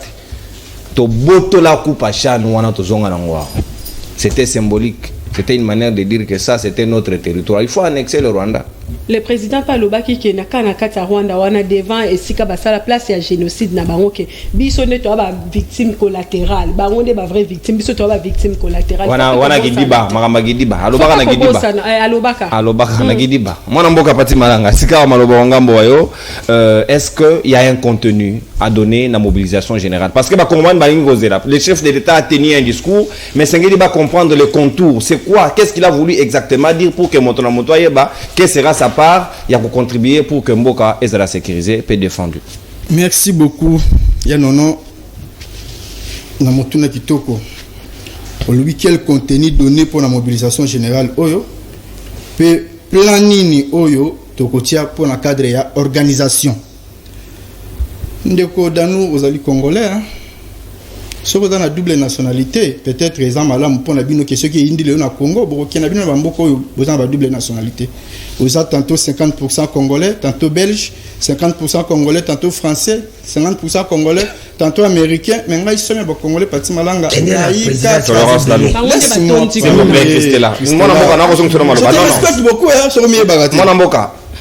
Speaker 1: to boto la coupe à chan wana to zonga na ngwa. C'était symbolique. C'était une manière de dire que ça c'était notre territoire. Il faut annexer le Rwanda.
Speaker 5: Le président Palobaki qui na kata Rwanda wana devant et sika basala place ya génocide na bango ke biso ne to ba victime collatérale bango de ba vraie victime biso to ba victime collatérale
Speaker 1: wana gidiba makamba gidiba alobaka na gidiba alobaka na gidiba mwana mboka pati malanga sika maloba ngambo wayo est-ce que il y a un contenu à donner na mobilisation générale parce que ba comprendre ba ngozela le chef de l'État a tenu un discours mais sengeli ba comprendre le contour c'est quoi qu'est-ce qu'il a voulu exactement dire pour que moto na moto ayeba que sera sa part, il y a pour contribuer pour que Mboka soit sécurisé et défendu.
Speaker 4: Merci beaucoup. Yanono, Namotuna Kitoko. Aujourd'hui, quel contenu donné pour la mobilisation générale Oyo? Planini Oyo, Tokotia pour la cadre et organisation. Ndeko Danou, vous allez Congolais. Ce qui est la double nationalité, peut-être exemple malamu pour la bino que ceux qui indi le na Congo, beaucoup qui na bino bamboko vous avez la double nationalité. Vous avez tantôt 50% congolais, tantôt belge, 50% congolais, tantôt français, 50% congolais, tantôt américain, mais là ils sont les congolais parti malanga.
Speaker 1: Tolérance là. Moi namboka na kozong solo maloba.
Speaker 4: Je respecte beaucoup hein sur mieux bagati.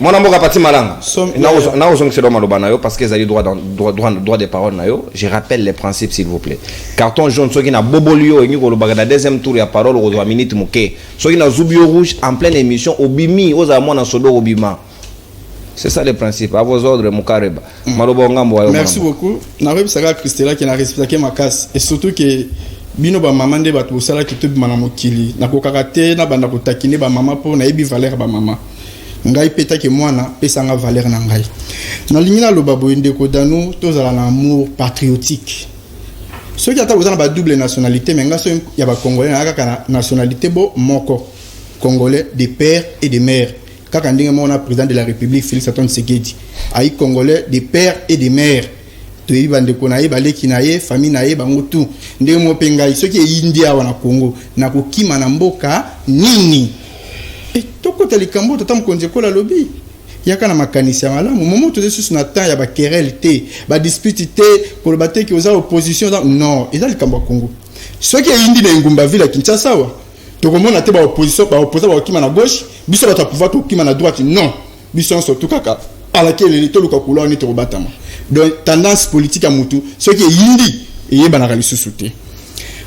Speaker 1: Moi namboka parti malanga. Na kozong solo maloba na yo parce que ils droit des paroles na yo. Je rappelle les principes s'il vous plaît. Carton jaune ceux qui na bobolio et ngiko loba na deuxième tour ya parole au 3 minutes moké. Ceux qui na zubio rouge en pleine émission obimi aux amona na sodo obima. C'est ça le principe. À vos ordres, Moukareba.
Speaker 4: Merci beaucoup. Nareb Saga Christella qui n'a respecté ma casse. Et surtout que bino ba maman de batu sala ki to bimana mokili. Na ko kakate na banda ko takine ba maman pour na ebi valeur ba maman. Ngai peta ke mwana pesa nga valeur na ngai. Na lingina lo babo ndeko danu tozala na amour patriotique. Ceux qui attendent ba double nationalité mais nga so ya ba congolais na kaka nationalité bo moko. Congolais de père et de mère. Quand on a président de la République Félix Antoine Tshisekedi, aïe congolais de pères et de mères, to yi bande ko naye bale kinaye famille naye bangotu ndenge mo penga iso ki India wana Congo na ko kima na mboka nini et toko talikambo tatam konje ko la lobby yaka na makanisi ya malamu moment to zesu na temps ya ba querelle te ba dispute te ko le battre ki oza opposition non eza likambo Congo ce qui est indi na ngumba ville Kinshasa wa to komona te ba opposition ba opposant ba kima na gauche biso ba ta pouvoir to kima na droite non biso surtout kaka à laquelle les toluka couleur ni to batama donc tendance politique à mutu ce qui est indi et yeba na lisusu te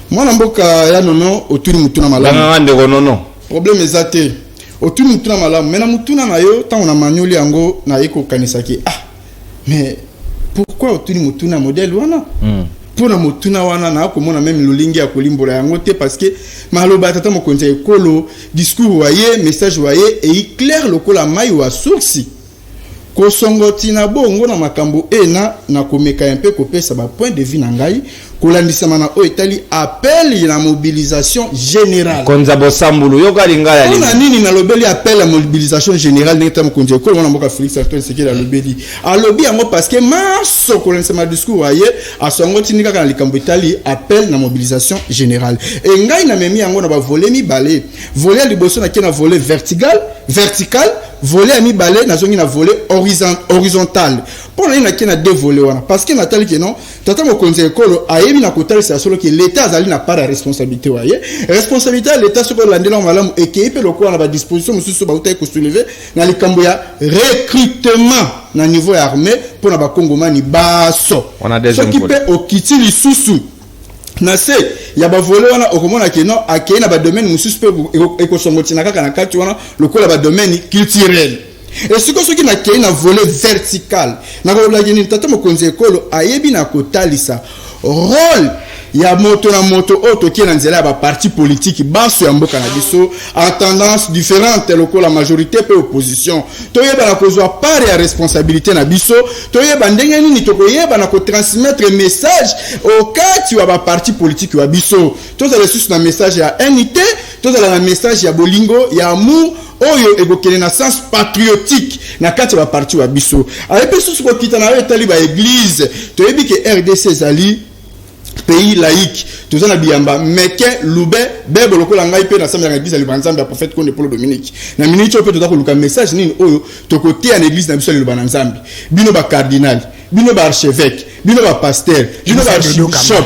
Speaker 4: moi na mboka ya nono oturi mutu na malamu
Speaker 1: ngande nono
Speaker 4: problème ezate oturi mutu na malamu mais na mutu na yo tant on a manueli yango na yeko kanisa ki mais pourquoi oturi mutu na modèle wana pour na motuna wana na komona même lolingi ya kolimbola yango te parce que maloba tata mokonza ekolo discours voyé message voyé et clair lokola mai wa source ko songoti na bongo na makambo na komeka un peu kopesa ba point de vue na ngai kolandisama na o etali appel na mobilisation générale
Speaker 1: konza bosambulu yo kalinga ya
Speaker 4: lini nini na lobeli appel à mobilisation générale neta mokonza ekolo na mboka Félix Antoine Tshisekedi la lobeli a lobby yango parce que maso kolandisama discours voyé a songoti nika kana likambo etali appel na mobilisation générale et ngai na memi yango na ba volet mi balé volet liboso na kena volet vertical volet à mi balé na zongi na volet horizontal pour na kena deux volets wana parce que natali que non tata mokonza ekolo ayebi na kotali sa solo que l'état azali na part de responsabilité waye responsabilité de l'état soko landela malamu et que pe lokwa na ba disposition mususu ba utai ko soulever na likambo ya recrutement na niveau armé pour na ba kongomani baso
Speaker 1: on a déjà
Speaker 4: ce qui peut okiti lisusu na se ya ba voler wana okomona ke non akei na ba domaine mususu pe ekosongoti na kaka na kati wana lokola ba domaine culturel et ce que na kei na volet vertical na ko la geni tata mokonzi ekolo ayebi na kotalisa rôle ya moto na moto auto qui est dans la parti politique basso ya mboka na biso en tendance différente lokola majorité pe opposition to yeba na kozwa part ya responsabilité na biso to yeba ndenge nini to koyeba na ko transmettre message au kati wa ba parti politique wa biso to za ressources na message ya unité to za na message ya bolingo ya amour oyo egokele na sens patriotique na kati wa parti wa biso ayepe susu ko kita na etali ba église to yebi ke RDC zali pays laïque tout ça na biamba meke lube bebo lokola ngai pe na samela église ya libanzambe ya prophète Konde Paul Dominique na minute pe to za ko luka message nini oyo to côté en église na biso ya libanzambe bino ba cardinal bino ba archevêque bino ba pasteur bino ba bishop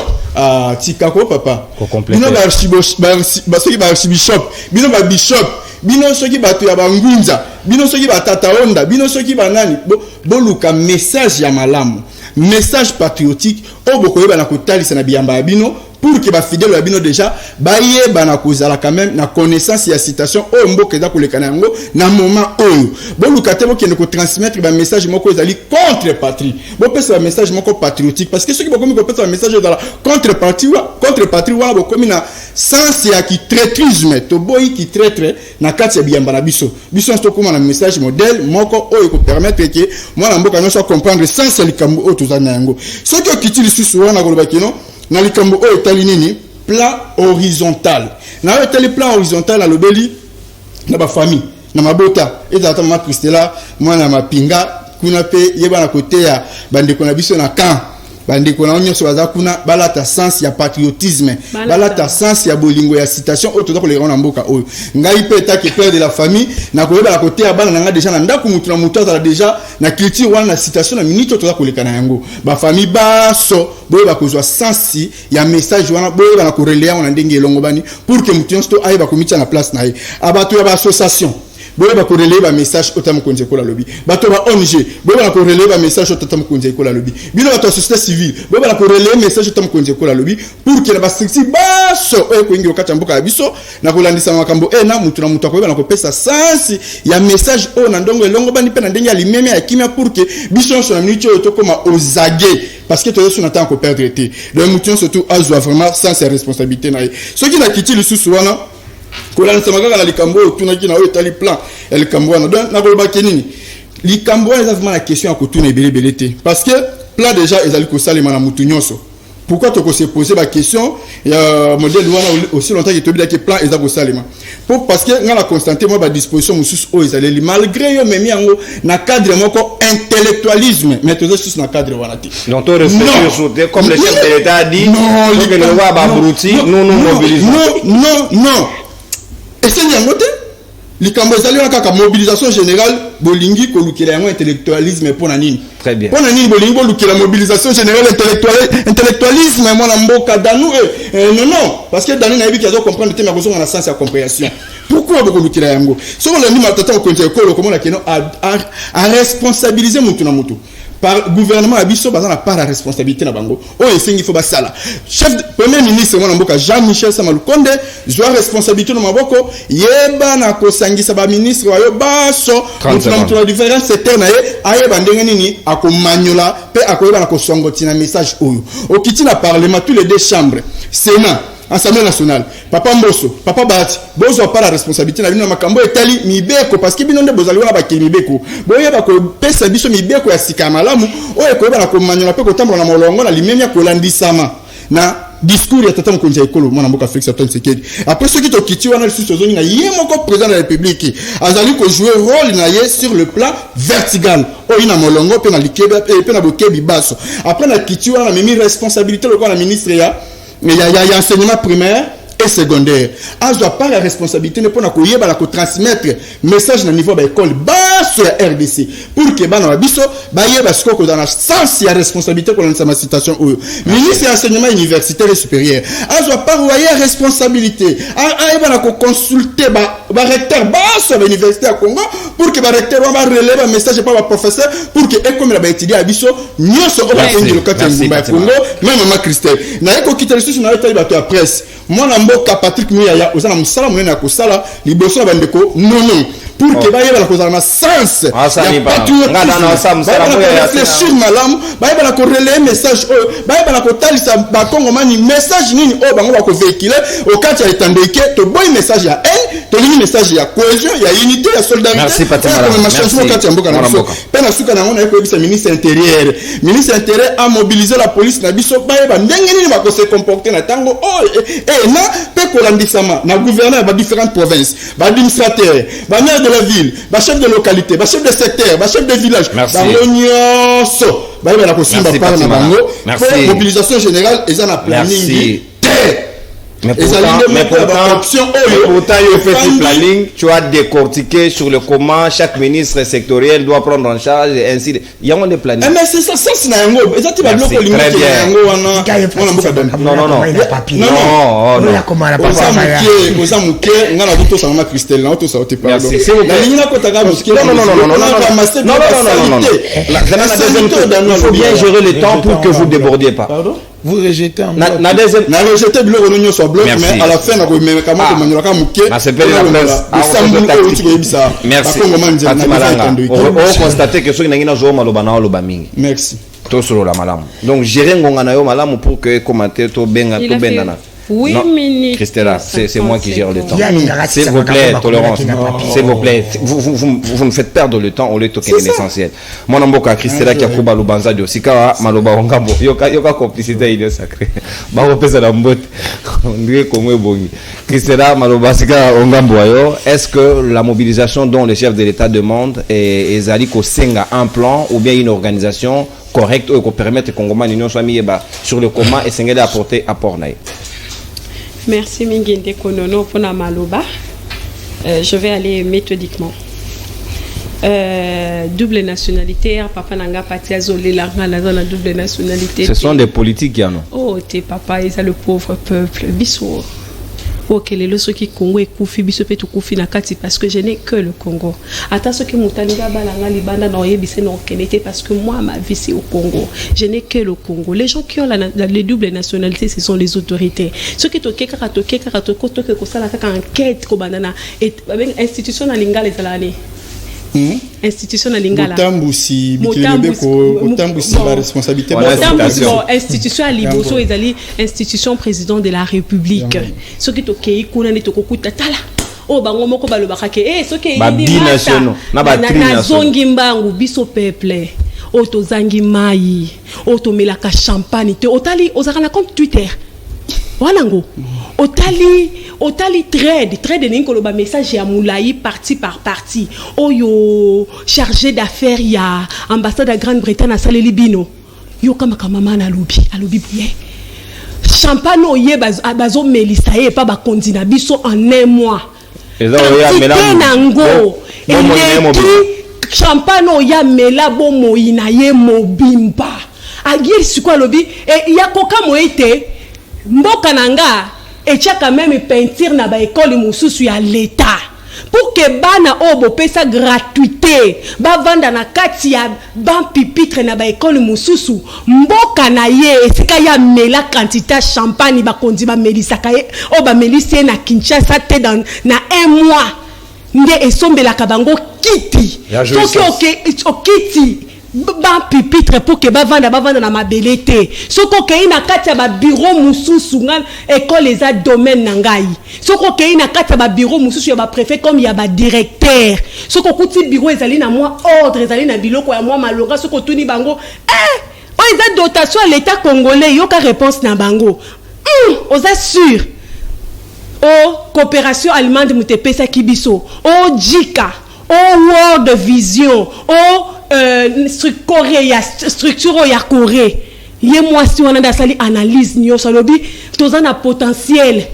Speaker 4: tikako papa bino ba archbishop bino ba bishop bino soki bato ya bangunza bino soki batata onda bino soki banani boluka message ya malamu message patriotique o bokoyeba na kotalisa na biyamba bino pour que ba fidèle bino déjà bayeba na kozala quand même na connaissance ya citation o mboka za kolekana yango na moment oyo boluka te bokende ko transmettre ba message moko ezali contre patrie bo pesa ba message moko patriotique parce que ceux qui bokomi ko pesa ba message dans la contre patrie wala bokomi na sens ya ki traîtrisme to boyi ki traître na kati ya biyamba na biso sto koma na message modèle moko oyo ko permettre que moi na mboka nyonso comprendre sens ya likambo o tozana yango ce que kitili susu wana ko ba kino na likambo oyo etali nini plan horizontal na etali plan horizontal na lobeli na ba famille na mabota ezata mama Christella mwana mapinga kuna pe yeba na côté ya bandeko na biso na camp bandeko na onyo so bazakuna balata sens ya patriotisme balata sens ya bolingo ya citation auto ko le rona mboka oyo ngai peta ki père de la famille na ko yeba côté ya bana nga déjà na ndako mutu na mutu azala déjà na culture wana na citation na minute to ko lekana yango ba famille baso boye ba kozwa sensi ya message wana boye ba na ko relayer na ndenge elongo bani pour que mutu sto aye ba komita na place na ye abato ya ba association boye ba ko relayer ba message otam konje ko la lobby bato ba ONG boye ba ko relayer ba message otam konje ko la lobby bino bato société civile boye ba ko relayer message otam konje ko la lobby pour que la ba stricti baso ko ingi okata mboka biso na ko landisa makambo na mutu na mutu ko na ko pesa sensi ya message o na ndongo elongo bani pe na ndenge ya limeme ya kimia pour que biso so na minute to koma ozage parce que tu es sur temps qu'on perdre été donc mutu surtout azwa vraiment sans ses responsabilités na ce qui na kiti le sous wana kola nsamaka na likambo tunaki na otali plan el kambo na donc na koloba kenini likambo eza vraiment la question ya kotuna ebelebelete parce que plan déjà ezali ko salema na mutu nyonso pourquoi tu se poser la question ya modèle wana aussi longtemps que tu dis que plan eza ko salema pour parce que ngala constater moi ba disposition mususu o ezali malgré yo memi yango na cadre moko intellectualisme mais tu es juste na cadre wana ti
Speaker 1: donc to respecter sauter comme le chef de l'état a dit que le roi ba bruti nous mobilisons
Speaker 4: non et c'est bien noté likambo ezali kaka mobilisation générale bolingi ko lukela yango intellectualisme pour na nini
Speaker 1: très bien
Speaker 4: pour na nini bolingi ko lukela mobilisation générale intellectualisme moi na mboka danu non parce que danu na yebi kazo comprendre te ma kozonga na sens ya compréhension pourquoi boko lukela yango so on a dit matata ko konte ko comment la keno a responsabiliser mutu na mutu par gouvernement abiso bazana pas la responsabilité na bango o esengi fo basala chef premier ministre mwana mboka Jean-Michel Samalukonde joa responsabilité na maboko yeba na kosangisa ba ministre wa yo baso mutu na différence secteur na ye ayeba ndenge nini akomanyola pe akoyeba na kosongoti na message oyo okiti na parlement tous les deux chambres Sénat Assemblée nationale papa Mboso papa Bati bozo pas la responsabilité na bino makambo etali mibeko parce que bino nde bozali wana ba mibeko boyeba ko pesa biso mibeko ya sika malamu oyo ko na ko manyola pe ko tambola na molongo na limemia ko landisama na discours ya tata mkonja ekolo mwana mboka Félix Antoine Tshisekedi après ce qui to kiti wana le sous-zone na ye moko président de la République azali ko jouer rôle na ye sur le plan vertical oyo na molongo pe na likebe pe na bokebi baso après na kiti wana na mimi responsabilité le na ministre ya enseignement primaire et secondaire azwa pas la responsabilité ne pona ko yeba la ko transmettre message na niveau ba école basse ya RDC pour que bana biso ba yeba siko ko dans la sens ya responsabilité ko dans ma citation oyo ministre enseignement universitaire et supérieur azwa pas la responsabilité a yeba na ko consulter ba recteur basse ya université ya Congo pour que ba recteur ba relève message pas ba professeur pour que comme la ba étudier à biso nyoso o ba ngi lokata ngumba Congo même maman Christelle na eko kitele susu na etali ba to ya presse moi na mboka Patrick Muyaya osana musala munene na kosala liboso na bandeko non pour que baye bala kozala na sens ya patriotisme réfléchir malamu baye bala ko relayer message baye bala ko talisa ba kongomani message nini bango ba ko véhiculer au cas ya etandeke to boy message ya to lini message ya cohésion ya unité ya solidarité
Speaker 1: merci Patrick
Speaker 4: pena suka na ngona ko bisa ministre intérieur a mobilisé la police na biso baye ba ndenge nini ba ko se comporter na tango na pe ko landisama na gouverneur ba différentes provinces ba administrateur ba maire de la ville ba chef de localité ba chef de secteur ba chef de village ba nyonso ba yeba na ko simba par na bango pour mobilisation générale et ça na planning
Speaker 1: mais pourtant, il fait ce planning, tu as décortiqué sur le comment chaque ministre sectoriel doit prendre en charge et ainsi. Il y a des plannings.
Speaker 4: Mais c'est ça, c'est un gros.
Speaker 1: Très bien. Il faut bien gérer le temps pour que vous ne débordiez pas.
Speaker 2: Vous rejetez en
Speaker 4: bloc. Na rejeté bloc on sur bloc mais à la fin na ko me kama ko manyola ka muke.
Speaker 1: Na c'est pas la presse. Merci. On constate que ceux qui n'ont pas maloba na loba mingi.
Speaker 4: Merci.
Speaker 1: To solo la malamu. Donc gérer ngonga na yo malamu pour que commenter to benga to bendana.
Speaker 5: 8
Speaker 1: Non,
Speaker 5: minutes.
Speaker 1: Christella, c'est moi qui gère le temps.
Speaker 3: Yeah,
Speaker 1: S'il vous plaît, tolérance. S'il vous plaît, vous me faites perdre le temps au lieu de toquer l'essentiel. Moi, Namboka, Christella qui a Kuba Lubanza de Osika, Maloba Ongambo, Yoka complicité, il est sacré. Babo pesa la mbote. On dirait qu'on est bon. Christella, Maloba Sika, Ongambo, est-ce que la mobilisation dont le chef de l'État demande est Zali Kosenga un plan ou bien une organisation correcte ou qui permette que Congoma l'Union soit mis sur le comment et Sengele apporter apport naï?
Speaker 5: Merci Mingende Konono pour la Maloba. Je vais aller méthodiquement. Double nationalité, papa nanga patia zolé la double nationalité.
Speaker 1: Ce sont des politiques qui en ont.
Speaker 5: Oh, tes papa, ils ont le pauvre peuple. Bissou. Ok, les leçons qui Congo et Koufi, Bissou peut tout Koufi na kati parce que je n'ai que le Congo. Attends, ce qui m'outanega balanga libanda n'aurait bissé non kenete parce que moi ma vie c'est au Congo. Je n'ai que le Congo. Les gens qui ont les doubles nationalités, ce sont les autorités. Ceux qui toquent karatoke que ça la enquête ko banana et institution na lingala les alani. Institution na lingala
Speaker 4: Motambusi la responsabilité
Speaker 5: institution à Liboso ezali institution président de la République ce qui tokei kuna ne tokokuta tala o bango moko balobaka ke soki
Speaker 1: binationaux na ba
Speaker 5: na zongi mbangu biso peuple o tozangi mai o tomelaka champagne te otali ozaka na compte Twitter wanango otali trade ni koloba message ya moulayi parti par parti oyo chargé d'affaires ya ambassade de Grande-Bretagne à saleli bino yo kama mama na alobi bien champagne oye bazo melisa e pa ba kondina biso en un mois nango champagne oya mela bo moina ye mobimba agir sikwa lobi e ya koka moite mboka nanga et tu as quand même peinture na ba école mususu ya l'état pour que bana obo pesa gratuité ba vanda na kati ya ban pipitre na ba école mususu mboka na ye esika ya mela quantité champagne ba kondi ba melisa kaye o ba melise na Kinshasa te dans na un mois nde esombela ka bango kiti so kiti ban pipitre pour que ba vanda na mabelete soko ke ina kati ya ba bureau mususu ngal école les a domaine nangai soko ke ina kati ya ba bureau mususu ya ba préfet comme ya ba directeur soko kuti bureau ezali na moi ordre ezali na biloko ya moi malonga soko tuni bango o eza dotation à l'état congolais yoka réponse na bango oza sûr o coopération allemande mutepesa kibiso o jika o world vision o structure ya Corée ye moi si on a dasali analyse nyos alobi tozana potentiel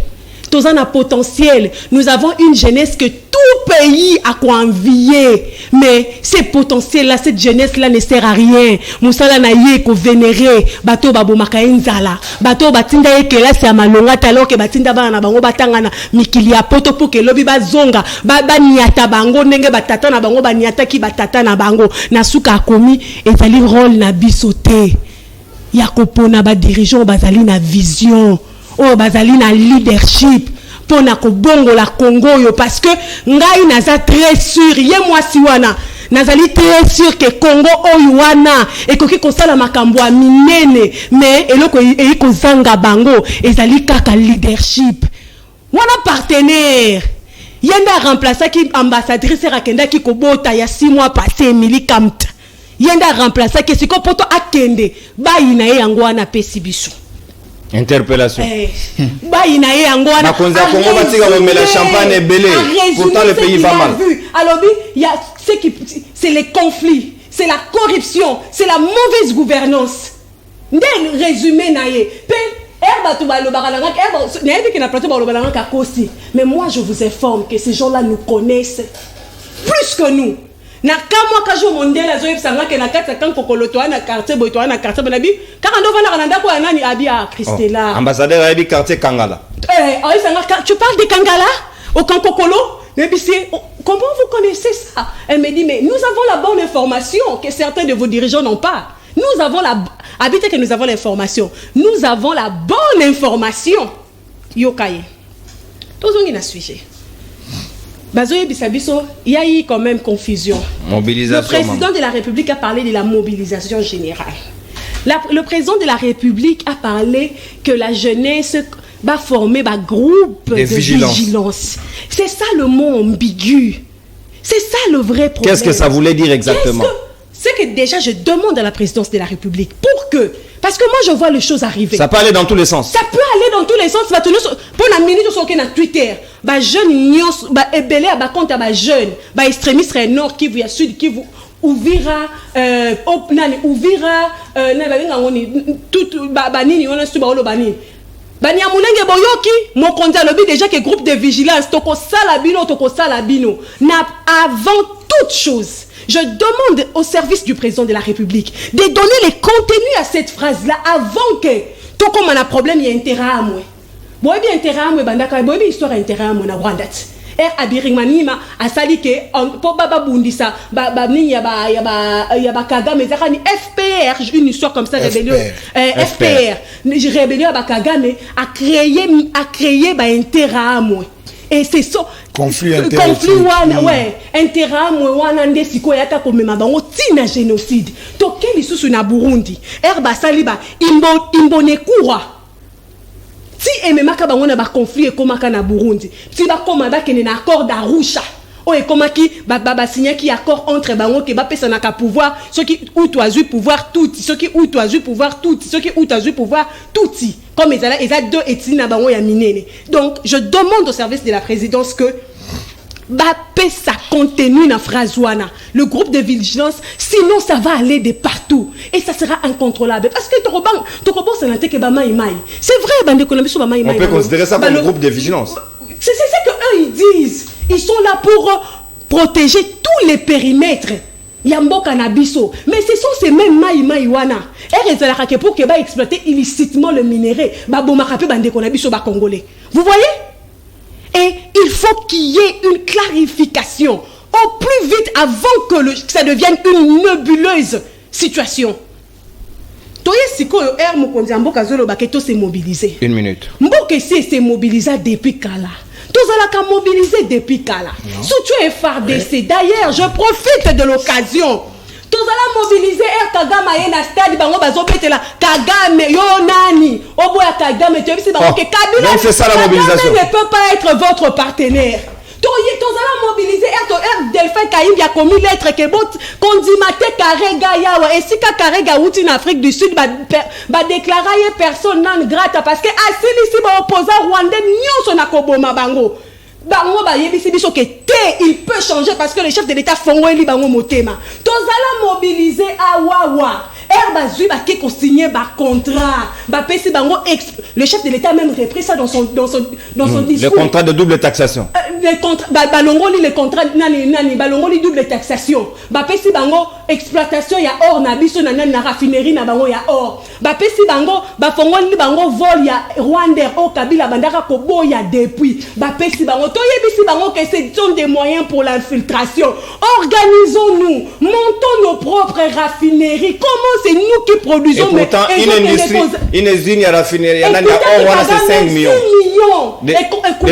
Speaker 5: nous avons une jeunesse que tout pays a quoi envier mais ce potentiel là cette jeunesse là ne sert à rien musala na ye ko vénérer bato babomaka enzala bato batinda ye kela c'est malonga talo ke batinda bana na bango batangana mikili ya poto pour que lobi bazonga ba niata bango ndenge batata na bango ba niata ki batata na bango na suka akomi ezali rôle na bisote ya kopona ba dirigeant bazali na vision o bazali na leadership pour na kobongo la Congo yo parce que ngai naza très sûr ye moi si wana nazali très sûr que Congo oyo wana ekoki kosala makambo ya minene mais eloko eko zanga bango ezali kaka leadership wana partenaire yenda remplacer ki ambassadrice rakenda ki kobota ya 6 mois passé Emily Kamta yenda remplacer ki siko poto akende bayina ye yango wana pesi biso
Speaker 1: interpellation
Speaker 5: bayi na ye yango wana
Speaker 1: makonza Congo batika bomela champagne et belé pourtant le pays va mal
Speaker 5: alors il y a c'est les conflits c'est la corruption c'est la mauvaise gouvernance ndé résumé na ye pe erba to balo bakalanga erba na yebi ki na plateau balo balanga ka kosi mais moi je vous informe que ces gens là nous connaissent plus que nous na kamwa kajo mondela zo yebsanga ke na kata kan kokoloto na quartier boito na quartier bonabi kaka ndo vana kananda ko nani abia Christella
Speaker 1: ambassadeur abi quartier Kangala
Speaker 5: tu parles de Kangala au Kankokolo mais c'est comment vous connaissez ça? Elle me dit mais nous avons la bonne information que certains de vos dirigeants n'ont pas. Nous avons habitez que nous avons l'information. Nous avons la bonne information. Yokaye. Tous on a sujet. Il y a eu quand même confusion.
Speaker 1: Mobilisation.
Speaker 5: Le président de la République a parlé de la mobilisation générale. Le président de la République a parlé que la jeunesse va former un groupe de vigilance. C'est ça le mot ambigu. C'est ça le vrai problème.
Speaker 1: Qu'est-ce que ça voulait dire exactement?
Speaker 5: C'est que déjà je demande à la présidence de la République pour que, parce que moi je vois les choses arriver.
Speaker 1: Ça peut aller dans tous les sens.
Speaker 5: Ça peut aller dans tous les sens. Pour la minute sur Twitter, bah jeune bah ebelé bah compte bah jeune, bah extrémiste nord qui vient sud qui vous ouvira ouvira tout bah nini on a su bah lo bani. Bani amunenge boyoki mon compte lobby déjà que groupe de vigilance toko salabino n'a avant toute chose. Je demande au service du président de la République de donner les contenus à cette phrase-là avant que tout comme on a un problème, il y a intérêt à moi. Bon, il y a intérêt à moi, bandaka, bon, il y a histoire intérêt à moi na Rwanda. Abiringmanima a sali que pour baba bundisa ni yaba Kagame zakani FPR une histoire comme ça rébellion FPR rébellion à Kagame a créé ba intérêt à moi. Et c'est ça conflit wana ouais intérêt moi wana ndesiko yata komema bango tina génocide to keli susu na Burundi herba saliba imbone kuwa si ememaka bango na ba conflit ekomaka na Burundi si ba koma ba kene na accord d'Arusha o ekomaki ba signer qui accord entre bango ke ba pesa na ka pouvoir ceux qui ou toisu pouvoir tout ceux qui ou toisu pouvoir tout ceux qui ou toisu pouvoir tout comme ils a deux ethnies na bango ya minene. Donc je demande au service de la présidence que Bappé ça contenu na phrase wana le groupe de vigilance, sinon ça va aller de partout et ça sera incontrôlable parce que c'est vrai bande ko na
Speaker 1: on peut considérer ça comme un groupe de vigilance.
Speaker 5: C'est ça que eux ils disent, ils sont là pour protéger tous les périmètres Yamboka Nabiso, mais ce sont ces mêmes maïwana et pour que ba exploiter illicitement le minerai ba bomaka pe bande ko na biso ba congolais. Vous voyez? Et il faut qu'il y ait une clarification au plus vite avant que ça devienne une nébuleuse situation. Toye siko yo Mokonzi Mboka Zolo Baketo s'est mobilisé.
Speaker 1: Une minute.
Speaker 5: Mboka s'est mobilisé depuis Kala. Tous à la mobilisé depuis Kala. Surtout FARDC. D'ailleurs, je profite de l'occasion. Tous à la mobiliser Kagame na stade bango bazobetela Kagame yo nani oboya Kagame tu sais bango que Kabila
Speaker 1: donc c'est ça la mobilisation.
Speaker 5: Kagame ne peut pas être votre partenaire. Tous à la mobiliser Delphin Kaïm a commis lettre que bot condimate Karega yawa et si Karega outi en Afrique du Sud ba déclarer personne non grata parce que asili si ba opposant rwandais nyonso na koboma bango. Bango ba yebisi biso que il peut changer parce que le chef de l'État fongoli bango motema. Tozala mobiliser awawa. Herba Zui ba qui signé ba contrat. Ba pesi bango le chef de l'État a même repris ça dans son discours.
Speaker 1: Le contrat de double taxation.
Speaker 5: Les contrats balongoli le contrat nani balongoli double taxation. Ba pesi bango exploitation ya or na biso na raffinerie na bango ya or. Ba pesi bango ba fongoli bango vol ya Rwanda au Kabila bandaka kobo ya depuis. Ba pesi bango to yebisi bango que ce sont des moyens pour l'infiltration. Organisons-nous, montons nos propres raffineries. Comment c'est nous qui produisons?
Speaker 1: Et pourtant, une usine à raffinerie, il y en a c'est 5 millions.
Speaker 5: 6 millions.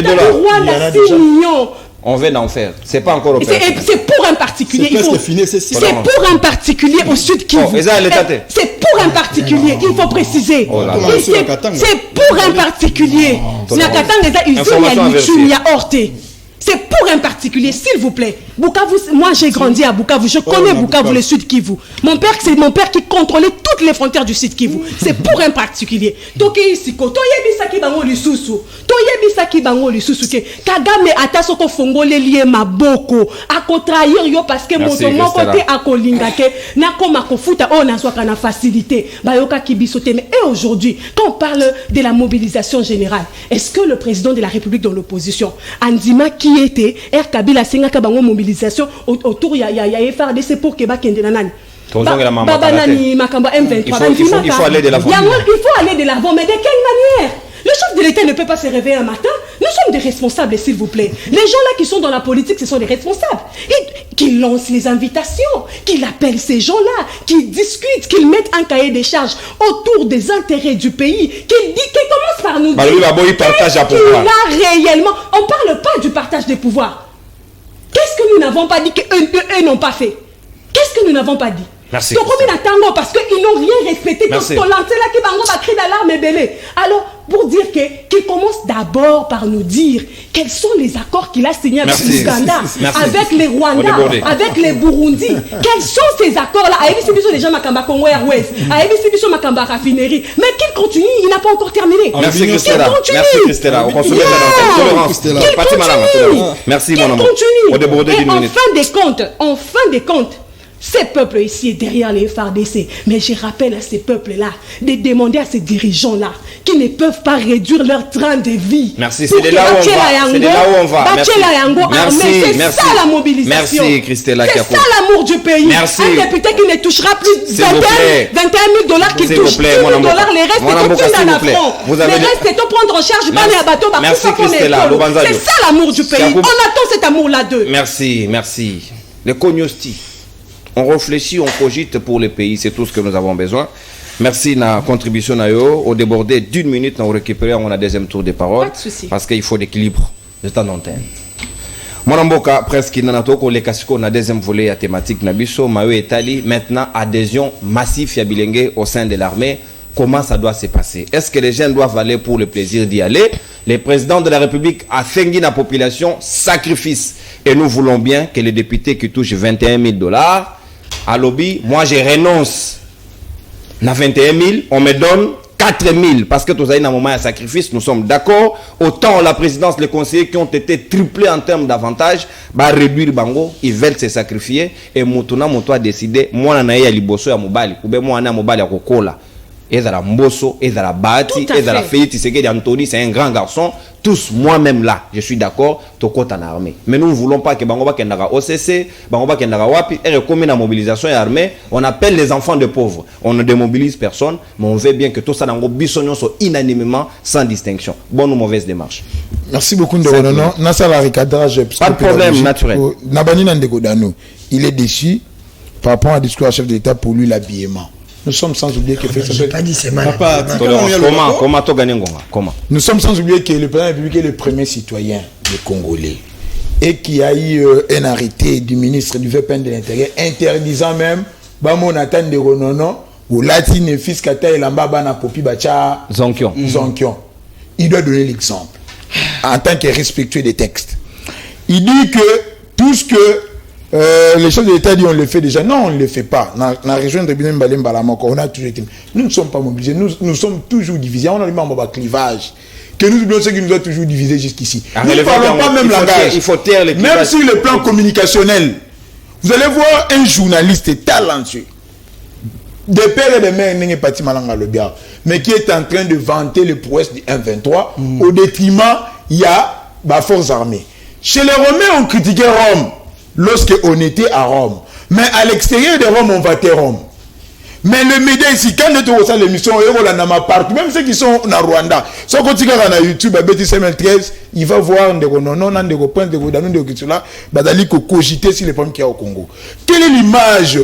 Speaker 5: 6 millions.
Speaker 1: On veut d'en faire. C'est pas encore opérationnel.
Speaker 5: C'est pour un particulier. C'est pour un particulier au Sud Kivu. C'est pour un particulier. Il faut préciser. C'est pour un particulier. C'est pour un particulier, s'il vous plaît. Bukavu, moi j'ai grandi à Bukavu, je connais Bukavu, le Sud Kivu. Mon père, c'est mon père qui contrôlait toutes les frontières du Sud Kivu. C'est pour un particulier. Toke isiko, toyebisaki bango lisusu. Toyebisaki bango lisusu ke Kagame atasoko fongole lié maboko. Ako trahir yo parce que mon côté akolinga ke na koma kofuta o na swaka na facilité. Bayoka kibisote. Mais et aujourd'hui, quand on parle de la mobilisation générale, est-ce que le président de la République dans l'opposition, Andima qui était Kabila singaka bango mobilisation autour ya FARDC pour que bakende nanani
Speaker 1: il faut aller de l'avant.
Speaker 5: Il faut aller de l'avant, mais de quelle manière? Le chef de l'État ne peut pas se réveiller un matin. Nous sommes des responsables, s'il vous plaît. Les gens là qui sont dans la politique, ce sont des responsables. Qui lancent les invitations, qui appellent ces gens-là, qui discutent, qui mettent un cahier des charges autour des intérêts du pays, qui commence par nous dire qu'il a réellement... On ne parle pas du partage des pouvoirs. Qu'est-ce que nous n'avons pas dit qu'eux n'ont pas fait? Qu'est-ce que nous n'avons pas dit?
Speaker 1: Merci.
Speaker 5: Donc, comme il tango parce qu'ils n'ont rien respecté. Donc,
Speaker 1: Merci.
Speaker 5: ton lancé là qui va crier d'alarme et belé. Alors, pour dire qu'il commence d'abord par nous dire quels sont les accords qu'il a signés avec
Speaker 1: Merci.
Speaker 5: l'Ouganda,
Speaker 1: Merci.
Speaker 5: avec les
Speaker 1: On est
Speaker 5: Rwandais,
Speaker 1: débordé.
Speaker 5: avec les Burundi. Quels sont ces accords-là? Aïe, c'est déjà déjà Makamba Congo Airways. Aïe, c'est déjà Makamba Raffinerie. Mais qu'il continue, il n'a pas encore terminé.
Speaker 1: Merci
Speaker 5: Qu'il
Speaker 1: Christella.
Speaker 5: continue.
Speaker 1: Merci Christella. On consomme
Speaker 5: Yeah.
Speaker 1: tolérance.
Speaker 5: Qu'il
Speaker 1: Parti madame.
Speaker 5: continue.
Speaker 1: Merci
Speaker 5: Qu'il
Speaker 1: mon amour.
Speaker 5: continue.
Speaker 1: On déborde
Speaker 5: Et
Speaker 1: d'une minute.
Speaker 5: en fin des comptes, ces peuples ici est derrière les FARDC. Mais je rappelle à ces peuples-là de demander à ces dirigeants-là qui ne peuvent pas réduire leur train de vie.
Speaker 1: Merci,
Speaker 5: pour
Speaker 1: c'est de
Speaker 5: que
Speaker 1: là où on va.
Speaker 5: Bachela
Speaker 1: C'est de là où on va.
Speaker 5: Yango, Bachela Yango
Speaker 1: Merci.
Speaker 5: armée, c'est
Speaker 1: Merci.
Speaker 5: ça la mobilisation.
Speaker 1: Merci, Christella
Speaker 5: C'est
Speaker 1: Kiapo.
Speaker 5: ça l'amour du pays.
Speaker 1: Merci.
Speaker 5: Un député qui ne touchera plus
Speaker 1: S'il vous plaît.
Speaker 5: 21 000 $, qui
Speaker 1: S'il vous
Speaker 5: touche 10
Speaker 1: plaît,
Speaker 5: 000
Speaker 1: mon amour.
Speaker 5: $, les restes
Speaker 1: Mon
Speaker 5: c'est
Speaker 1: amour,
Speaker 5: tout
Speaker 1: s'il
Speaker 5: dans la
Speaker 1: vous plaît.
Speaker 5: front.
Speaker 1: Vous
Speaker 5: Les
Speaker 1: avez
Speaker 5: restes c'est tout prendre en charge par les bateaux.
Speaker 1: Merci, Christella, Lobanzadio.
Speaker 5: C'est ça l'amour du pays.
Speaker 1: Kiapo.
Speaker 5: On attend cet amour-là d'eux.
Speaker 1: Merci, merci. Le cognosti. On réfléchit, on cogite pour le pays, c'est tout ce que nous avons besoin. Merci de la contribution. Au débordé d'une minute, nous récupérons on a deuxième tour de parole.
Speaker 5: Pas de souci.
Speaker 1: Parce qu'il faut l'équilibre de temps d'antenne. Mon amboka presque nanatoko le kasiko na deuxième volet à thématique nabiso Mayo Etali maintenant adhésion massive à Bilenge au sein de l'armée. Comment ça doit se passer? Est-ce que les jeunes doivent aller pour le plaisir d'y aller? Le président de la République a fait la population sacrifice. Et nous voulons bien que les députés qui touchent 21 000 $, à lobby, moi je renonce à 21 000, on me donne 4 000 parce que tous avez un moment de sacrifice, nous sommes d'accord. Autant la présidence, les conseillers qui ont été triplés en termes d'avantages, bah réduire bango, ils veulent se sacrifier et Moutona Mouto a décidé, moi na ya liboso ya mobali, ou moi na mobali ya kokola. Et dans la Mbosso, et dans la Bati,
Speaker 5: Tout à
Speaker 1: et dans la
Speaker 5: fait.
Speaker 1: Félix Tshisekedi Anthony, c'est un grand garçon. Tous, moi-même là, je suis d'accord, Toko en armée. Mais nous ne voulons pas que Bangoba Kendara OCC, Bangoba Kendara Wapi, et comme la mobilisation est armée, on appelle les enfants de pauvres. On ne démobilise personne, mais on veut bien que tout ça dans bisognon soit unanimement, sans distinction. Bonne ou mauvaise démarche.
Speaker 2: Merci beaucoup Ndorono. Nasa la recadrage.
Speaker 1: Pas de problème, naturel.
Speaker 2: Nabani Nandeko Dano, il est déçu par rapport à discours à chef d'État pour lui l'habillement. Nous sommes sans oublier que
Speaker 3: J'ai pas dit c'est mal.
Speaker 4: Papa,
Speaker 1: Comment tu gagnes Ngonga? Comment?
Speaker 2: nous sommes sans oublier que le président de la République est le premier citoyen des Congolais et qui a eu un arrêté du ministre du VPN de l'Intérieur interdisant même Bamo Nathan de Ronono ou Latine fils Kata et Lamba Bana Popi Bacha
Speaker 1: Zonkion.
Speaker 2: Zonkion. Il doit donner l'exemple en tant que respectueux des textes. Il dit que tout ce que les chefs de l'État disent on le fait déjà. Non, on ne le fait pas. Dans la région de Binem Balem Balamoko, on a toujours été. Nous ne sommes pas mobilisés. Nous sommes toujours divisés. On a le même clivage. Que nous oublions ce qui nous a toujours divisés jusqu'ici. Nous ne parlons pas même langage.
Speaker 1: Il faut taire les
Speaker 2: Même sur le plan communicationnel, vous allez voir un journaliste talentueux, de père et de mère, n'est pas Malanga Lobia, mais qui est en train de vanter les prouesses du 1-23 au détriment, il y a les forces armées. Chez les Romains, on critiquait Rome lorsqu'on était à Rome. Mais à l'extérieur de Rome, on vantait Rome. Mais le média ici, quand on est au l'émission, partout, même ceux qui sont en Rwanda, si on continue à YouTube, à BT2013, il va voir des cogiter sur les problèmes qu'il y a au Congo. Quelle est l'image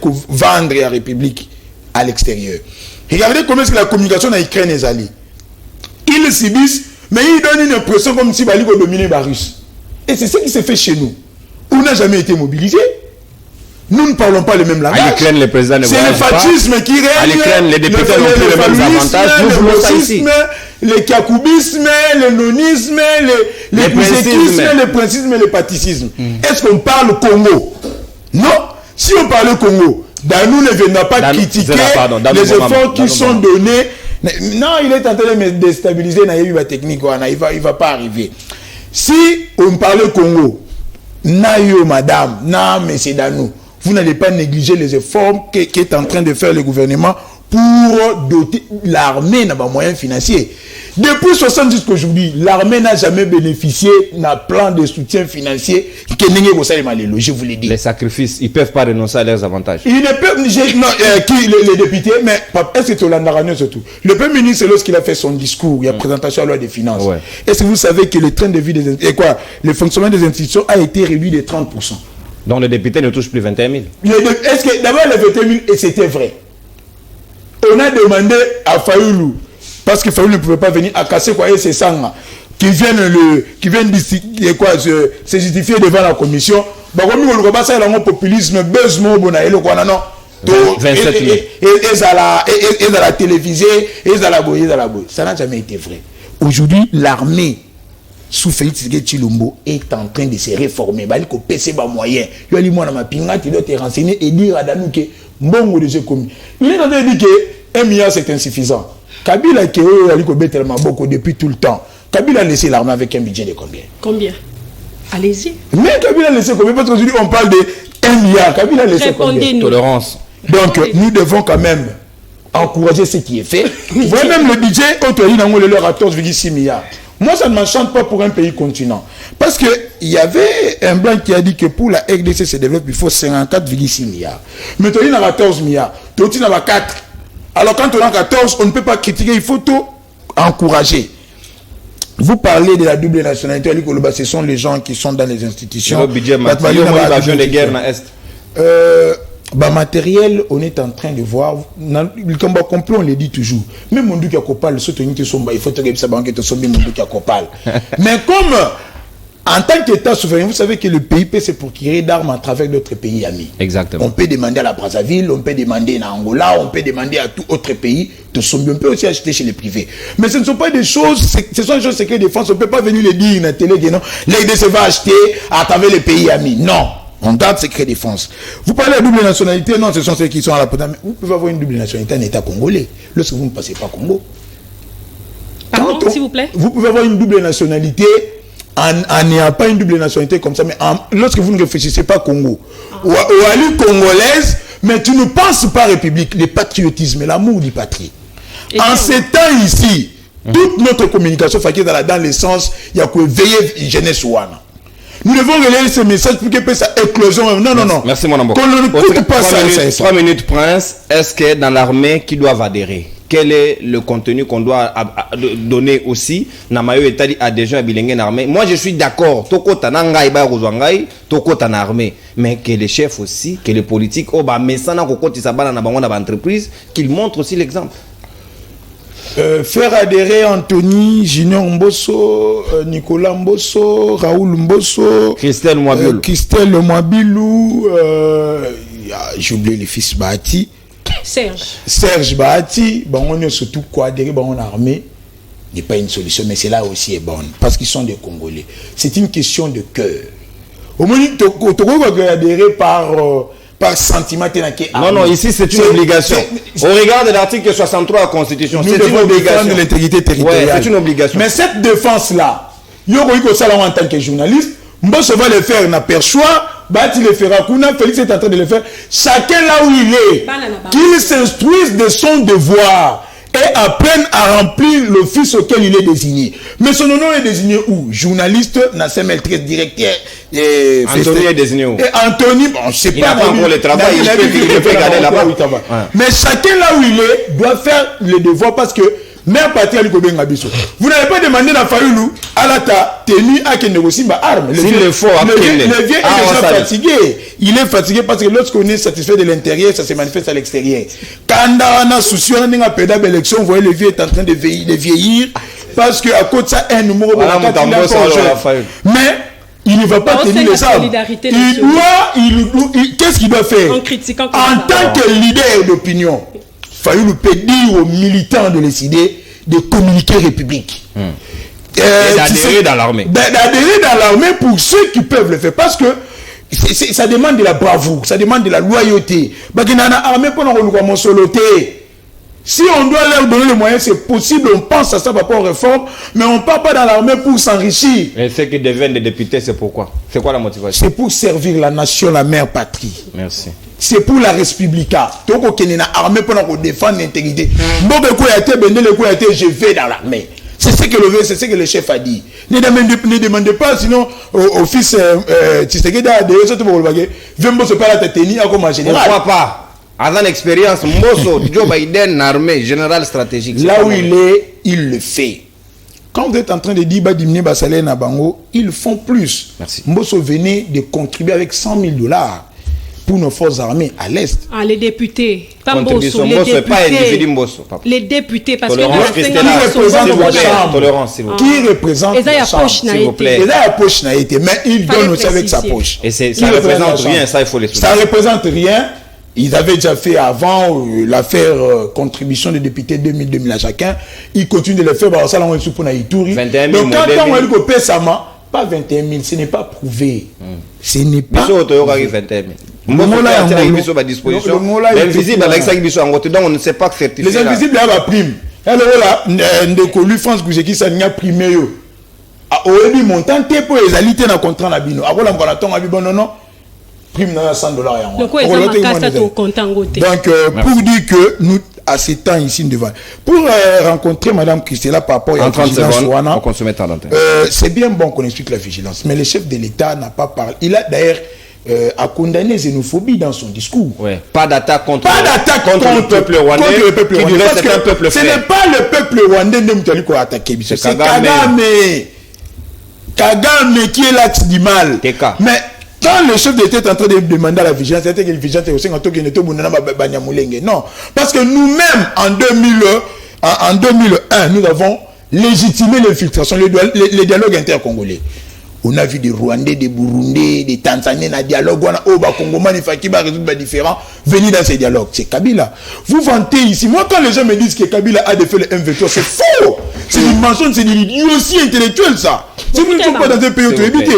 Speaker 2: qu'on vendre à la République à l'extérieur? Regardez comment est-ce que la communication en Ukraine est allée. Ils subissent, mais ils donnent une impression comme si ils dominaient les Russes. Et c'est ce qui s'est fait chez nous. On n'a jamais été mobilisés. Nous ne parlons pas le même langage.
Speaker 1: À l'Ukraine, le président ne
Speaker 2: c'est le fascisme qui règne.
Speaker 1: À l'Ukraine, les députés n'ont plus les mêmes avantages. Nous voulons ça ici.
Speaker 2: Le kakoubisme, le nonisme, le biséquisme, le princisme et le pathicisme. Est-ce qu'on parle Congo? Non. Si on parle Congo, nous ne venons pas critiquer les efforts qui sont donnés. Non, il est en train de me déstabiliser. Il ne va pas arriver. Si on parle Congo, Nayo, madame, non, mais c'est dans nous. Vous n'allez pas négliger les efforts qu'est en train de faire le gouvernement pour doter l'armée d'un moyen financier. Depuis 60 jusqu'à aujourd'hui, l'armée n'a jamais bénéficié d'un plan de soutien financier je vous l'ai dit.
Speaker 1: Les sacrifices, ils ne peuvent pas renoncer à leurs avantages.
Speaker 2: Ils ne peuvent, les députés, mais est-ce que tu l'as surtout? Le Premier ministre, lorsqu'il a fait son discours, il y a présentation à la loi des finances. Ouais. Est-ce que vous savez que le train de vie le fonctionnement des institutions a été réduit de 30%?
Speaker 1: Donc les députés ne touchent plus 21 000.
Speaker 2: Est-ce que d'abord les 21 000, et c'était vrai? On a demandé à Fayoulou, parce que Fayoulou ne pouvait pas venir à casser quoi, et c'est ça, qui viennent se justifier devant la commission. Bah, comme nous, on va passer dans le populisme, non.
Speaker 1: 27 000.
Speaker 2: Et à la télévisée, et à la boue. Ça n'a jamais été vrai. Aujourd'hui, l'armée sous Félix Tshisekedi est en train de se réformer. Il faut PC bas moyen. Il y a moi ma pinga, tu dois te renseigner et dire à Danou que bon de commis. Il est en train de dire que 1 milliard c'est insuffisant. Kabila qui est tellement beaucoup depuis tout le temps. Kabila a laissé l'armée avec un budget de combien?
Speaker 5: Combien? Allez-y.
Speaker 2: Mais Kabila a laissé combien? Parce qu'aujourd'hui on parle de 1 milliard. Kabila a laissé combien?
Speaker 1: Tolérance.
Speaker 2: Donc nous devons quand même encourager ce qui est fait. Vous voyez même le budget, autorisé dans le leur à 14,6 milliards. Moi, ça ne m'enchante pas pour un pays continent. Parce qu'il y avait un blanc qui a dit que pour la RDC se développe, il faut 54,6 milliards. Mais tu as 14 milliards. Tu as 4. Alors quand on a 14, on ne peut pas critiquer, il faut tout encourager. Vous parlez de la double nationalité, ce sont les gens qui sont dans les institutions.
Speaker 1: Le budget de guerre dans l'Est.
Speaker 2: Matériel, on est en train de voir. Le combat complet, on le dit toujours. Même mon qui a copal, il faut que ça mais comme en tant qu'État souverain, vous savez que le pays peut se procurer d'armes à travers d'autres pays amis.
Speaker 1: Exactement.
Speaker 2: On peut demander à la Brazzaville, on peut demander à Angola, on peut demander à tout autre pays. On peut aussi acheter chez les privés. Mais ce ne sont pas des choses, ce sont des choses secrètes de défense. On ne peut pas venir les dire à la télé que non, l'AIDC va acheter à travers les pays amis. Non. On garde secret défense. Vous parlez de double nationalité, non, ce sont ceux qui sont à la pointe. Mais vous pouvez avoir une double nationalité en État congolais lorsque vous ne passez pas Congo.
Speaker 5: Pardon, s'il vous plaît.
Speaker 2: Vous pouvez avoir une double nationalité en n'ayant pas une double nationalité comme ça, mais lorsque vous ne réfléchissez pas Congo. Ou à l'île congolaise, mais tu ne penses pas République, le patriotisme, l'amour du patrie. En ces temps ici, toute notre communication fait dans le sens, il y a que veiller jeunesse ouana. Nous devons relayer ce message pour que ça éclosion. Non.
Speaker 1: Merci mon amour.
Speaker 2: Qu'on ne coûte pas ça.
Speaker 1: 3 minutes, Prince. Est-ce que dans l'armée qui doivent adhérer, quel est le contenu qu'on doit donner aussi? Namayo Etali a déjà bilingé en armée. Moi, je suis d'accord. Toko tanangai ba rozwangai, toko tan armée. Mais que les chefs aussi, que les politiques, mais ça n'a qu'au tisabana na bango na entreprise, qu'ils montrent aussi l'exemple.
Speaker 2: Faire adhérer Anthony, Junior Mbosso, Nicolas Mbosso, Raoul Mbosso,
Speaker 1: Christelle
Speaker 2: Mwabilou, j'ai oublié le fils Bahati. Serge Bahati, on est surtout quoi adhérer en armée n'est pas une solution, mais c'est là aussi est bonne parce qu'ils sont des Congolais. C'est une question de cœur. Au moins, tu peux adhérer par sentiment.
Speaker 1: Non, ici c'est une obligation. Au regard de l'article 63 de la Constitution, c'est une obligation.
Speaker 2: De l'intégrité territoriale.
Speaker 1: Ouais, c'est une obligation.
Speaker 2: Mais cette défense-là, en tant que journaliste, Mbosso va le faire, on aperçoit, Bati le fera, Kuna, Félix est en train de le faire. Chacun là où il est, qu'il s'instruise de son devoir et apprenne à remplir l'office auquel il est désigné. Mais son nom est désigné où? Journaliste, Nassem Eltrez, directeur.
Speaker 1: Anthony est désigné où?
Speaker 2: Anthony, bon, je sais pas.
Speaker 1: Il n'a pas encore le travail, il peut regarder là-bas.
Speaker 2: Mais chacun là où il est doit faire le devoir parce que même parti à l'Ikobenga Bisso. Vous n'avez pas demandé à Fayoulou, à la tenue à qu'il négocie ma arme.
Speaker 1: S'il le faut,
Speaker 2: le vieux est déjà fatigué. Il est fatigué parce que lorsqu'on est satisfait de l'intérieur, ça se manifeste à l'extérieur. Quand on a souci, on a une pédale d'élection, vous voyez, le vieux est en train de vieillir parce qu'à cause de ça, un numéro de la carte, mais il ne va pas tenir les armes. Qu'est-ce qu'il doit faire? En tant que leader d'opinion, Fayoulou peut dire aux militants de décider de communiquer République.
Speaker 1: Et d'adhérer dans l'armée.
Speaker 2: D'adhérer dans l'armée pour ceux qui peuvent le faire. Parce que ça demande de la bravoure, ça demande de la loyauté. Si on doit leur donner les moyens, c'est possible, on pense à ça par rapport aux réformes, mais on ne part pas dans l'armée pour s'enrichir.
Speaker 1: Et ceux qui deviennent des députés, c'est pourquoi? C'est quoi la motivation?
Speaker 2: C'est pour servir la nation, la mère patrie.
Speaker 1: Merci.
Speaker 2: C'est pour la Respublica. Donc, on est armée pour défendre l'intégrité. Je vais dans l'armée. C'est ce que le chef a dit. Ne demandez pas, sinon, au fils Tshisekedi a adhéré, Vembo se parle à tenir comme général.
Speaker 1: Pourquoi pas? Avant l'expérience, Mbosso, Joe Biden, armée, général stratégique.
Speaker 2: Là où il est, il le fait. Quand vous êtes en train de dire diminuer Bassalé na Bango, ils font plus.
Speaker 1: Merci.
Speaker 2: Mbosso venait de contribuer avec $100,000 pour nos forces armées à l'Est.
Speaker 5: Ah, les députés.
Speaker 1: Pas Mbosso, pas individu Mbosso.
Speaker 5: Les députés, parce
Speaker 1: Tolérance,
Speaker 5: que
Speaker 2: qui représente
Speaker 5: la chambre,
Speaker 1: s'il vous plaît.
Speaker 2: Et là, la poche n'a été, mais il donne aussi avec sa poche.
Speaker 1: Et ça ne représente rien, ça il faut les soutenir.
Speaker 2: Ça ne représente rien. Ils avaient déjà fait avant l'affaire contribution des députés 2000 à chacun. Ils continuent de le faire. Ça, on est pour Naïtouri.
Speaker 1: 21 000.
Speaker 2: Donc, quand on a dit que Sama, pas 21 000, ce n'est pas prouvé. Ce n'est pas.
Speaker 1: Biso Otoyoka 21 000. L'invisible avec ça, donc on ne sait pas certifier.
Speaker 2: Les invisibles, il y a la prime. Alors là, Ndekolu France Gouzeki, ça n'y a primé. Au début, montant, t'es pour les alités dans le contrat. Après, on a dit non. Prime dans $100.
Speaker 5: Donc, pour
Speaker 2: dire que nous, à ce temps ici, devant. Pour rencontrer Madame Christella par rapport à la vigilance, c'est bien bon qu'on explique la vigilance, mais le chef de l'État n'a pas parlé. Il a d'ailleurs a condamné la xénophobie dans son discours.
Speaker 1: Ouais. Pas d'attaque contre
Speaker 2: le peuple rwandais. Ce n'est pas le peuple rwandais qui a attaqué. C'est Kagame qui est l'axe du mal. Mais quand le chef d'État est en train de demander à la vigilance, c'est que la vigilance est aussi en train de non. Parce que nous-mêmes, en 2001, nous avons légitimé l'infiltration, les dialogues intercongolais. On a vu des Rwandais, des Burundais, des Tanzaniens dans le dialogue. On a Congomans, des Fakiba résoudre différents venir dans ces dialogues. C'est Kabila. Vous vantez ici. Moi, quand les gens me disent que Kabila a défait le M23, c'est faux. C'est une mensonge, c'est aussi intellectuel, ça. Si vous ne sommes pas dans un pays où tu es habité,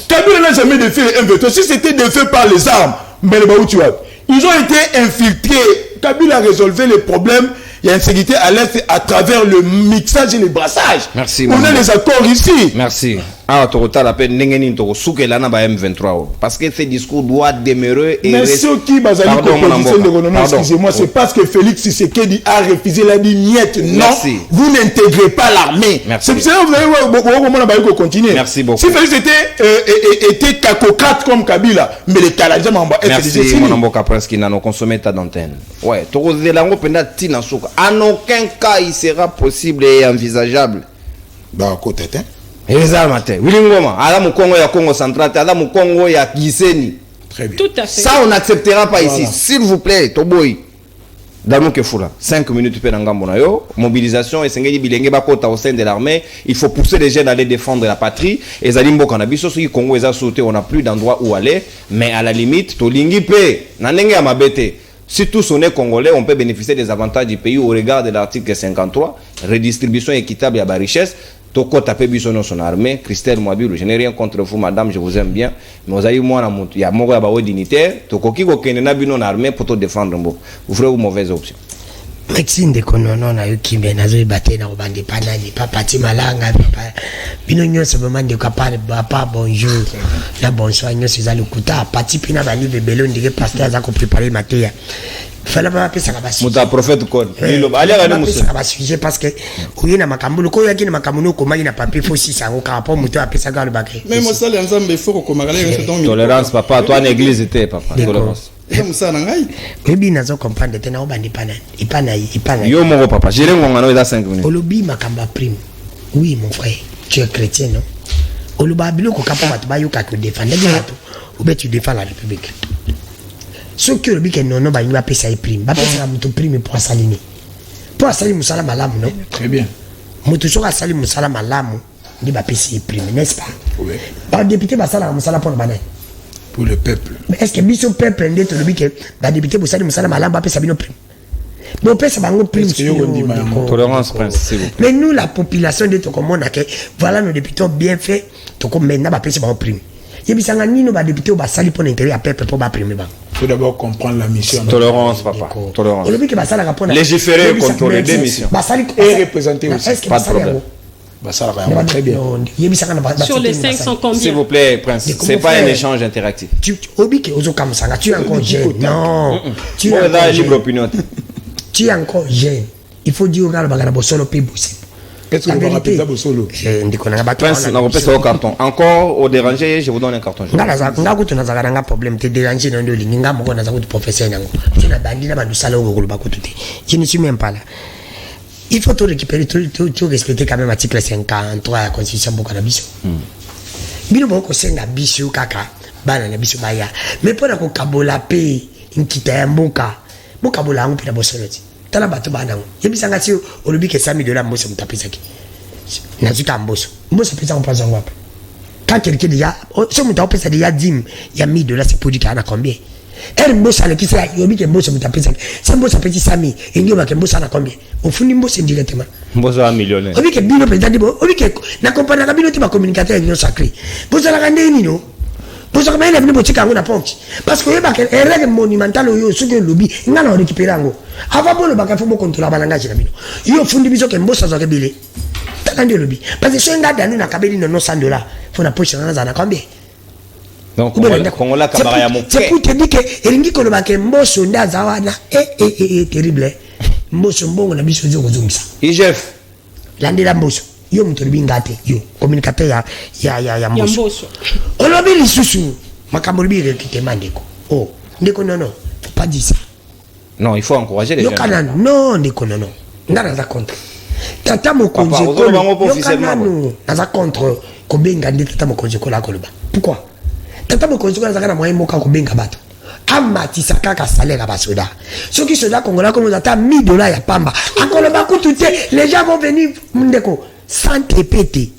Speaker 2: Kabila n'a jamais défait le M23. Si c'était défait par les armes, ils ont été infiltrés. Kabila a résolu les problèmes. Il y a une sécurité à l'Est à travers le mixage et le brassage.
Speaker 1: Merci.
Speaker 2: On a les accords ici.
Speaker 1: Merci. Parce que ce discours doit demeurer et
Speaker 2: mais ceux qui excusez-moi, c'est parce que Félix Tshisekedi a refusé la dit non, vous n'intégrez pas l'armée. C'est pour ça que vous continuer.
Speaker 1: Merci beaucoup.
Speaker 2: Si Félix était cacocrate comme Kabila, mais les Canadiens m'ont
Speaker 1: merci mon amboka presque n'a consommé ta d'antenne. Ouais, en aucun cas il sera possible et envisageable.
Speaker 2: Bah côté
Speaker 1: Wilingoma, ala Mukongo ya Congo central, ala Mukongo ya Giseni.
Speaker 2: Très bien.
Speaker 5: Tout à fait.
Speaker 1: Ça on n'acceptera pas ici. S'il vous plaît, Toboy. Damo Kefula, 5 minutes pe ngambo na yo, mobilisation et sengeli bilenge bakota au sein de l'armée, il faut pousser les jeunes à aller défendre la patrie et zalimbo kanabiso soki Congo eza sauté, on n'a plus d'endroit où aller, mais à la limite tolingi pe na ndenge ya mabete. Si tous on est congolais, on peut bénéficier des avantages du pays au regard de l'article 53, redistribution équitable et à la richesse. Toko tapé bisono son armée, Christelle Mwabilu, je n'ai rien contre vous madame, je vous aime bien, mais vous avez moi il y a moko ya bawo dignitaire, toko kiko kenena bino armée pour te défendre mbo. Vous ferez une mauvaise option.
Speaker 3: Maxime de konono na yukimbe nazo baté na obande panani papa timalanga papa bino nyonso moment de kapale papa bonjour na bonsoir nyonso za lukuta pati pina bali bebelo ndike pasteur za ko préparer matéria fala ba pesa ka basi
Speaker 1: muta prophète kon lilo ali ga ni muso
Speaker 3: ka basi parce que uyena makambulo ko yakini makambulo ko mali na papier fo 600 ka rapport muto apesa ga le bakay
Speaker 4: même ça les ensemble faut ko magala reste donc
Speaker 1: tolérance papa toi en église était papa tolérance
Speaker 4: ça na ngai
Speaker 3: ebi nazo comprendre tena obandi ipana
Speaker 1: yo moko papa j'ai ngonga no eza 5 minutes
Speaker 3: olobi makamba prime oui mon frère tu es chrétien non oloba biloko kapa batu bayoka ko défendre batu ou bien tu défends la république ce que le bique non ba yua pesa prime ba pesa muto prime pour salini musala malamu non
Speaker 2: très bien
Speaker 3: muto soka sali musala malamu ndi ba pesa prime n'est-ce pas oui ba député ba sala musala pour banane
Speaker 2: pour le peuple.
Speaker 3: Mais est-ce que biso peuple ndé le bique ba député bo sali musala malamu ba pesa bino prime bon pesa bango prime
Speaker 1: tolérance prince.
Speaker 3: Mais nous la population de to comme on a que voilà nos députés bien fait to comme maintenant ba pesa bango prime yebisanga nino ba député ba sali pour l'intérêt à peuple pour ba prime ba.
Speaker 2: Il faut d'abord comprendre la mission.
Speaker 1: Tolérance, papa. Tolérance.
Speaker 3: Légiférer
Speaker 1: contre les démissions.
Speaker 2: Et représenter aussi.
Speaker 1: Pas de problème.
Speaker 2: Très bien.
Speaker 5: Sur les 500 combien?
Speaker 1: S'il vous plaît, Prince, c'est pas un échange interactif.
Speaker 3: Tu es encore jeune. Non. Tu es encore jeune. Il faut dire au solo possible.
Speaker 2: Qu'est-ce que vous rappelez ça, Bosolo?
Speaker 1: Prince, on repère ça au carton. Encore au déranger, je vous donne un carton.
Speaker 3: Tu as un problème, tu es dérangé dans le lit. Je ne suis même pas là. Il faut tout récupérer, tout respecter quand même l'article 53 de la Constitution de Cannabis. Bino boko senga bisu kaka, bana na bisu baya. Mais pour la kabola pe, inkita ya mboka. Mboka bola angu pina bosolo ti. Tala bato bana ngo yebisanga ti olobi ke $100 mboso mutapesaki na zika mboso pesa on prend ngwape quand quelqu'un déjà so muta opesa déjà 10 ya $1000 c'est pour dire qu'il y a combien Mbosa le kisa yobi ke mbosa mutapesa. C'est mbosa petit sami. Ingi ba ke mbosa na combien? Au fond mbosa directement.
Speaker 1: Mbosa un millionnaire.
Speaker 3: Obi ke bino président bo, obi ke na compagnie na bino ti ba communicateur union sacré. Mbosa la kande ni no. Mbosa kama ile bino botika ngo na ponki. Parce que yeba ke règle monumentale yo suki lobby ngana récupérer ngo. Avant bon ba ka fo mo contrôler balanga na bino. Yo fundi biso ke mbosa za ke bile. Takande lobby. Parce que so ngada nu na kabeli no $100. Faut na poche na za na combien?
Speaker 1: Donc Congola kabara ya moke.
Speaker 3: C'est pour te dire que eringi ko lobake mboso ndaza wana terrible. Mboso mbongo na biso zo kozumisa.
Speaker 1: IGF
Speaker 3: Landela mboso. Yo mutolibi ngate yo communicateur ya mboso. Olobi lisusu makambo libi rekite mandeko. Oh, ndeko non, faut pas dire ça.
Speaker 1: Non, il faut encourager les gens.
Speaker 3: Yokana non, ndeko non. Ngana za contre. Tata mokonje ko. Yokana non, za contre ko benga ndeta tata mokonje ko la koloba. Pourquoi? Tata mokonje ko za kana moyen moka ko benga bato. Amatisa kaka salaire à basoda. Ceux qui sont là congolais comme on attend $1000 ya pamba. Akoloba kututé, les gens vont venir ndeko sans te péter.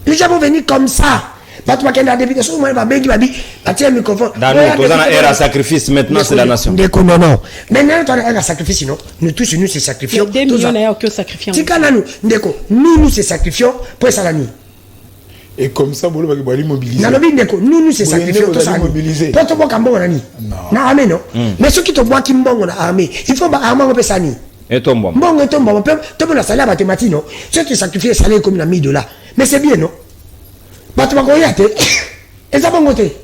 Speaker 3: Les gens vont venir comme ça. Bah tu vas qu'un député, sur moi va bengi babi, tiens microphone.
Speaker 1: Dans nous, la ère à sacrifice maintenant c'est la nation.
Speaker 3: Ndeko non non. Maintenant tu as ère à sacrifice non. Nous tous nous c'est sacrifions.
Speaker 5: Des millions d'ailleurs que sacrifions.
Speaker 3: Tikana nous ndeko, nous c'est sacrifions pour ça la nuit.
Speaker 2: Et comme ça, vous allez mobiliser.
Speaker 3: Nous c'est sacrifié. Toi, tu vas mobiliser. Na armée, non. Mais ceux qui te voient qui m'ont armée, il faut armer un peu ça.
Speaker 1: Et ton bon.
Speaker 3: Bon, et ton bon. Tu peux la salaire mathématique, non. Ceux qui sacrifient le salaire comme $1000. Mais c'est bien, non. Bah, tu vas regarder. Et ça va monter.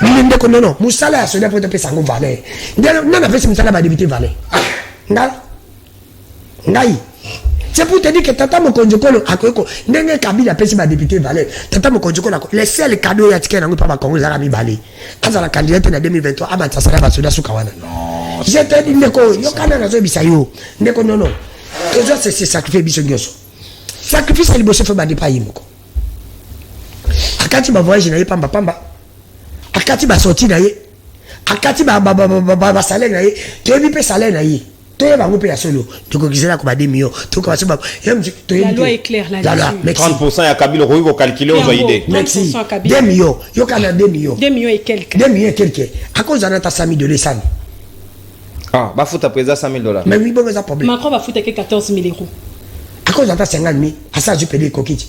Speaker 3: Non, non. Mon salaire, c'est pour te payer ça. Non, non, après, c'est mon salaire va débuter valet. Ngai. C'est pour te dire que Tata Mokonjokolo a quoi n'est Kabila pèse ma député Valais. Tata Mokonjokolo les seuls cadeaux y a pas Congo Zarami Balé. Quand la candidate en 2023 à Matsasara va se la Kawana. J'étais dit Neko, Yokana Nazo Bisayo. Neko non non. Toujours c'est sacrifice Bisognoso. Sacrifice à l'ibosé fait bandi pas yimoko. Akati ba voyage na pamba pamba. Akati ba sorti na ye. Akati ba salaire na ye. Tu as vu salaire na ye. La
Speaker 5: loi est claire là-dessus.
Speaker 1: 30% à Kabila, vous pouvez calculer aux idées.
Speaker 3: Merci. 2 millions. Il y a 2 millions.
Speaker 5: 2 millions et quelques.
Speaker 3: 2 millions et quelques. À cause d'un tas de l'Essan.
Speaker 1: Ah, bah, faut t'apprendre $100,000.
Speaker 3: Mais oui, bon, ça problème.
Speaker 5: Macron va foutre que 14 000 euros.
Speaker 3: À cause d'un tas 50 000, à ça, je peux les coquilles.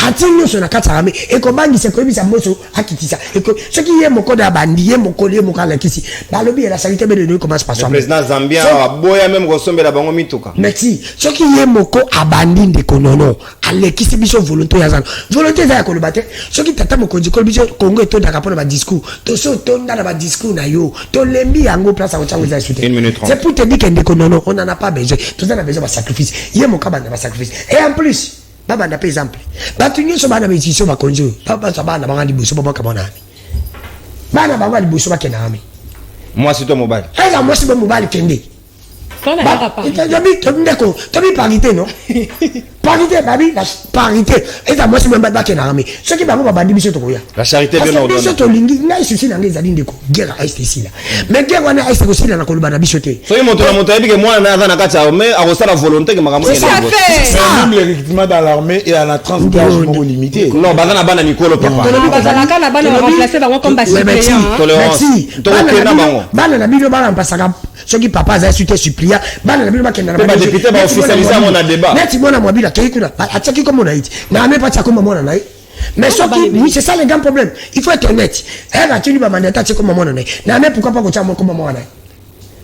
Speaker 3: Attends-nous sur la carte armée et comment il s'est connu sa moto à quitter ça. Et que ce qui est mon code à bandier, mon collier, mon calme qui ici. Dans le bien, la sanité de nous commence par soi.
Speaker 1: Le président Zambien a boya même ressemble à Bango Mituka.
Speaker 3: Merci. Ce qui est mon code à bandier de Konono, à l'équipe mission volonté à Zan. Volonté à Kolobate. Ce qui t'attend mon code Congo et tout dans le discours. Tout ça, tout dans le discours na yo. Tout l'embi en go place à Ocha.
Speaker 1: 1 minute 30.
Speaker 3: C'est pour te dire que Konono, on n'en a pas besoin. Tout ça, on a besoin de sacrifice. Il y a mon cabane de sacrifice. Et en plus, Baba n'a pas exemple. Batunyo so bana méditation ba konjo. Papa so bana banga libuso baba kabona ami. Bana banga libuso ba kenami.
Speaker 1: Moi c'est ton mobile.
Speaker 3: Eza moi c'est mon mobile kende.
Speaker 5: Quand on a pas.
Speaker 3: Tu parité non? Parité babi la parité. Eza moi c'est mon ba kenami. Ce qui ba bandi biso to koya.
Speaker 1: La charité bien ordonnée.
Speaker 3: Biso to lingi na isusi na ngeza ndeko. Guerre a este sila. Mais guerre wana este ko sila na koluba na biso te.
Speaker 1: So y monte que moi na na kata mais a reçu la volonté que makambo.
Speaker 3: C'est
Speaker 2: même les recrutements dans l'armée et à la transport limité.
Speaker 1: Non, bazana bana Nicolo papa.
Speaker 5: Bazalaka na bana remplacer bango comme basi.
Speaker 3: Merci. Bana na bino bana pasaka soki papa za suite suppliant bana na bino ba kenda na
Speaker 1: député ba officialiser mon débat.
Speaker 3: Neti mona mwabila kekuna ataki comme on a dit. Na même pas tsa comme mona naï. Mais soki oui c'est ça le grand problème. Il faut être honnête. Elle a tenu ba mandata tsa comme mona naï. Na même pourquoi pas ko tsa comme mona naï.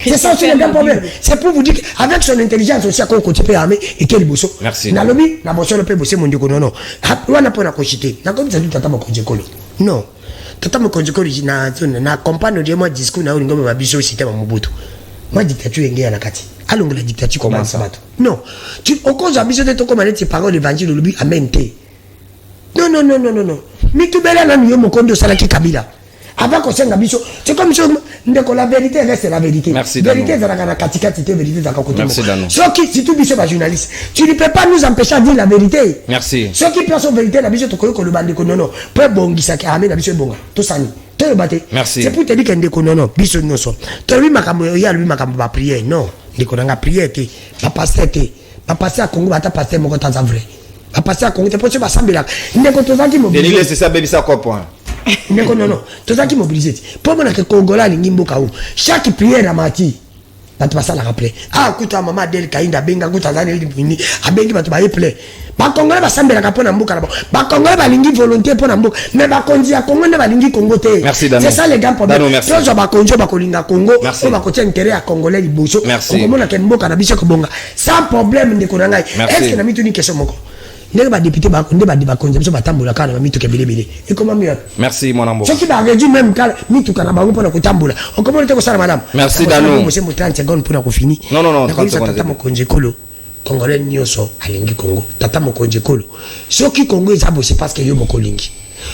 Speaker 3: C'est ça aussi le grand problème. C'est pour vous dire qu'avec son intelligence aussi à quoi côté peut armer et quel bosso.
Speaker 1: Merci.
Speaker 3: Na lobi na bosso le peut bosser mon dieu non. Wana pona ko chité. Na comme ça dit tata moko jekolo. Non. Tata moko jekolo na compagne de moi discours na ngombe ba biso système Mobutu. Moi dictature ngea na kati. Alongo la dictature comment ça va? Non. Tu au cause à biso de to comme tes paroles l'évangile lobi amente. Non. Mais tu bela na yo mokondo sala ki Kabila. Avant qu'on s'en biso, c'est comme ça. La vérité reste la vérité.
Speaker 1: Merci.
Speaker 3: La vérité, c'est la katikati, vérité, c'est la côté.
Speaker 1: Merci Dano.
Speaker 3: Ceux qui, si tu biso, journaliste, tu ne peux pas nous empêcher de dire la vérité.
Speaker 1: Merci.
Speaker 3: Ceux qui pensent la vérité, la biso, tu connais que le bandit, non. Peu bon, qui s'est armé, la biso, bon. Tout ça,
Speaker 1: merci.
Speaker 3: C'est pour te dire qu'il y a non, biso, non, so. Tu as vu, il y a lui, ma prière, non. Il y a prière, ma pasteur, ma pasteur à Congo, ma pasteur, mon temps vrai. Ma pasteur à Congo, tu peux pas s'embêter. Il y a
Speaker 1: c'est ça, baby, ça quoi point.
Speaker 3: ndeko non tozaki mobiliser po mona ke Congolais lingi mboka u chaque prière à mati bato basala rappeler kuta mama Adele Kainda benga kuta zane lipini abengi bato baye ple bakongole basambelaka mpo na mboka na bango bakongole balingi volonté mpo na mboka mais bakonzi ya Congo nde balingi Congo te c'est ça les grands problèmes tozo bakonzi bakolinga Congo po bakotia intérêt ya Congolais liboso okomona ke mboka na biso kobonga sans problème ndeko na ngai est-ce que na mituni question moko ndenge ba député ba konde ba bakonzi biso batambola kana mituka bilebele et comment mieux
Speaker 1: merci mon amour
Speaker 3: ce qui va réduire même kala mituka na bango pona kotambola okomona te ko sala madame
Speaker 1: merci Dano
Speaker 3: monsieur 30 secondes pona ko fini
Speaker 1: non 30 secondes
Speaker 3: tata mokonzi kolo Congolais nyonso alingi Congo tata mokonzi kolo soki Congo ezabo c'est parce que yo mokolingi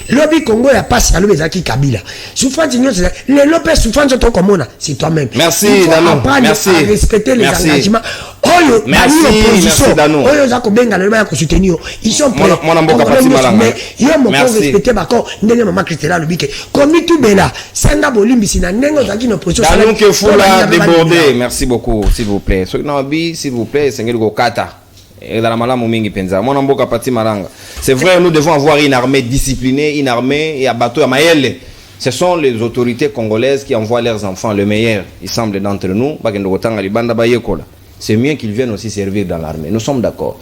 Speaker 3: lobi Congo ya passe ya lobi ezaki Kabila souffrance nyonso le lope souffrance to komona c'est toi-même
Speaker 1: merci Dano merci
Speaker 3: à respecter les engagements oyo
Speaker 1: merci Dano
Speaker 3: oyo za ko benga le ba ko soutenir ils sont prêts
Speaker 1: mon amboka parti malanga
Speaker 3: yo mo ko respecter bako ndenge mama Christela lobike komi tout bela sanga bolimbisi na ndenge zaki no position
Speaker 1: Dano que foula débordé merci beaucoup s'il vous plaît so na bi s'il vous plaît sengeli ko kata et dans la malamu mingi penza mon amboka parti malanga c'est vrai nous devons avoir une armée disciplinée une armée et à bateau à Maëlle ce sont les autorités congolaises qui envoient leurs enfants le meilleur il semble d'entre nous bakendo kotanga libanda ba yekola c'est mieux qu'ils viennent aussi servir dans l'armée nous sommes d'accord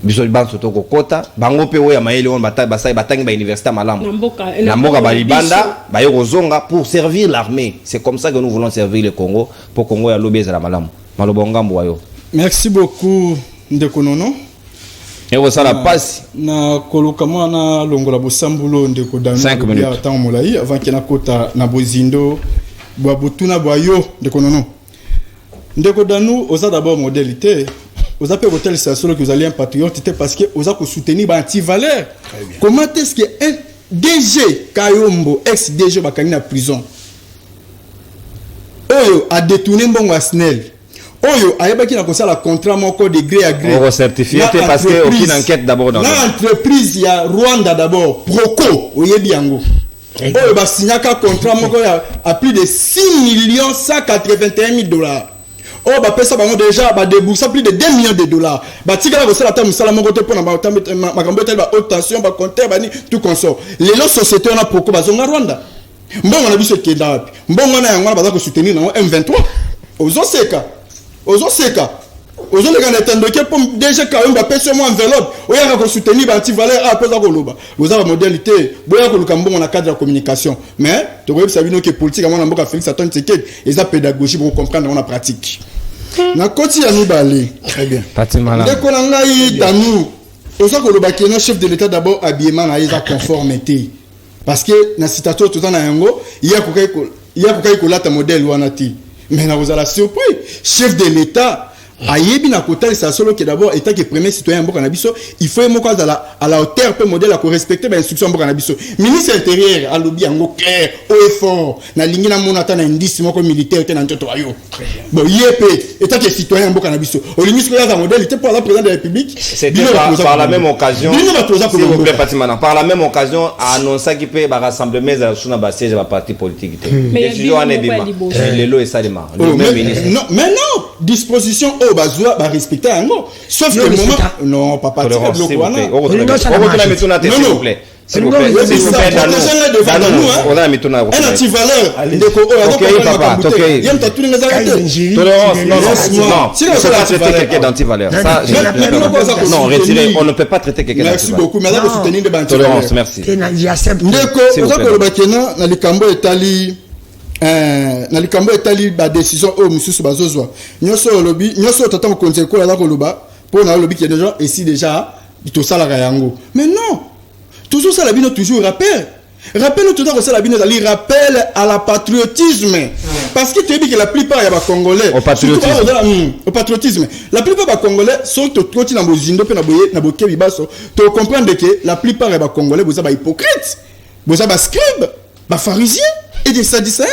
Speaker 1: biso banso to kokota bango pe oya Maëlle on batangi ba université malamu na mboka ba libanda ba yokozonga pour servir l'armée c'est comme ça que nous voulons servir le Congo pour Congo ya lobeza la malamu malobongambo wayo
Speaker 4: merci beaucoup ndeko nono
Speaker 1: et ça la passe
Speaker 4: na koluka mwana longola bosambulo ndeko Dano
Speaker 1: 5 minutes
Speaker 4: temps molai avant que na kota na bozindo bwa butuna bwa yo ndeko nono ndeko Dano oza d'abord modalité oza pe hôtel c'est solo que vous allez un patriote parce que oza ko soutenir ba anti-valeur comment est-ce que un DG Kayombo ex DG bakani na prison oyo a détourné mbongo à SNEL oyo ayebaki na kosala contrat moko de gré à gré
Speaker 1: on certifié parce que aucune enquête d'abord dans
Speaker 4: l'entreprise il y a Rwanda d'abord Proco oyebi yango oyo ba signaka contrat moko à plus de 6,181,000 $. Oh ba pesa bango déjà ba débourser plus de 2 millions de $. Ba tika ko sala ta musala moko te pona ba makambo tel ba haute tension ba compteur ba ni tout consort les lots sociétés on a Proco ba zonga Rwanda mbongo na biso kenda wapi mbongo na yango ba za ko soutenir na M23 ozoseka ozo le gana tandoke pour déjà quand même ba pesa mo enveloppe oya ko soutenir ba anti-valeur a pesa ko loba vous avez modalité boya ko lukambo na cadre de communication mais to ko sabino que politique amana mboka Félix Antoine Tshisekedi et ça pédagogie pour comprendre na pratique na koti ya nibale très bien
Speaker 1: Fatima
Speaker 4: ndeko na ngai Dano ozo ko loba que chef de l'état d'abord habillement na isa conformité parce que na citation tout en yango il y a ko lata modèle wanati mais na vous allez surpris chef de l'état ayebi na kota ça solo que d'abord état que premier citoyen mboka na biso il faut mo à la hauteur peu modèle à ko respecter ba instruction mboka na biso ministre intérieur alobi yango clair au effort na lingi na monata na indice moko militaire te na ntoto ayo bon yepé état que citoyen mboka na biso au limite ko ya modèle était pour la président de la République
Speaker 1: c'était par la même occasion s'il vous plaît Fatima par la même occasion a annoncé qu'il peut ba rassemblement za suna ba siège ba parti politique décision anebima le lo et salima le même ministre
Speaker 4: non mais non disposition bazwa ba respecter yango sauf que moment non papa tu bloque wana
Speaker 1: s'il vous plaît s'il vous plaît on a mis tout na
Speaker 4: un anti-valeur ndeko oyo
Speaker 1: papa okay
Speaker 4: yem ta tuninga za
Speaker 1: non si on peut pas traiter quelqu'un d'anti-valeur ça non retirer on ne peut pas traiter quelqu'un
Speaker 4: merci beaucoup mais là vous soutenir de
Speaker 1: tolérance merci
Speaker 4: ndeko oza ko lobakena na likambo etali na likambo etali ba décision o mususu bazozwa nyoso lobi nyoso tata mokonzi ko la ko loba pour na lobi qui déjà ici déjà to sala yango mais non toujours ça la bino toujours rappel nous tout ça la bino ali rappel à la patriotisme parce que tu dis que la plupart ya ba congolais
Speaker 1: au
Speaker 4: patriotisme la plupart ba congolais sont trop na bozindo pe na boye na bokebi baso to comprendre que la plupart ya ba congolais boza ba hypocrite boza ba scribe ba pharisien et des sadissaires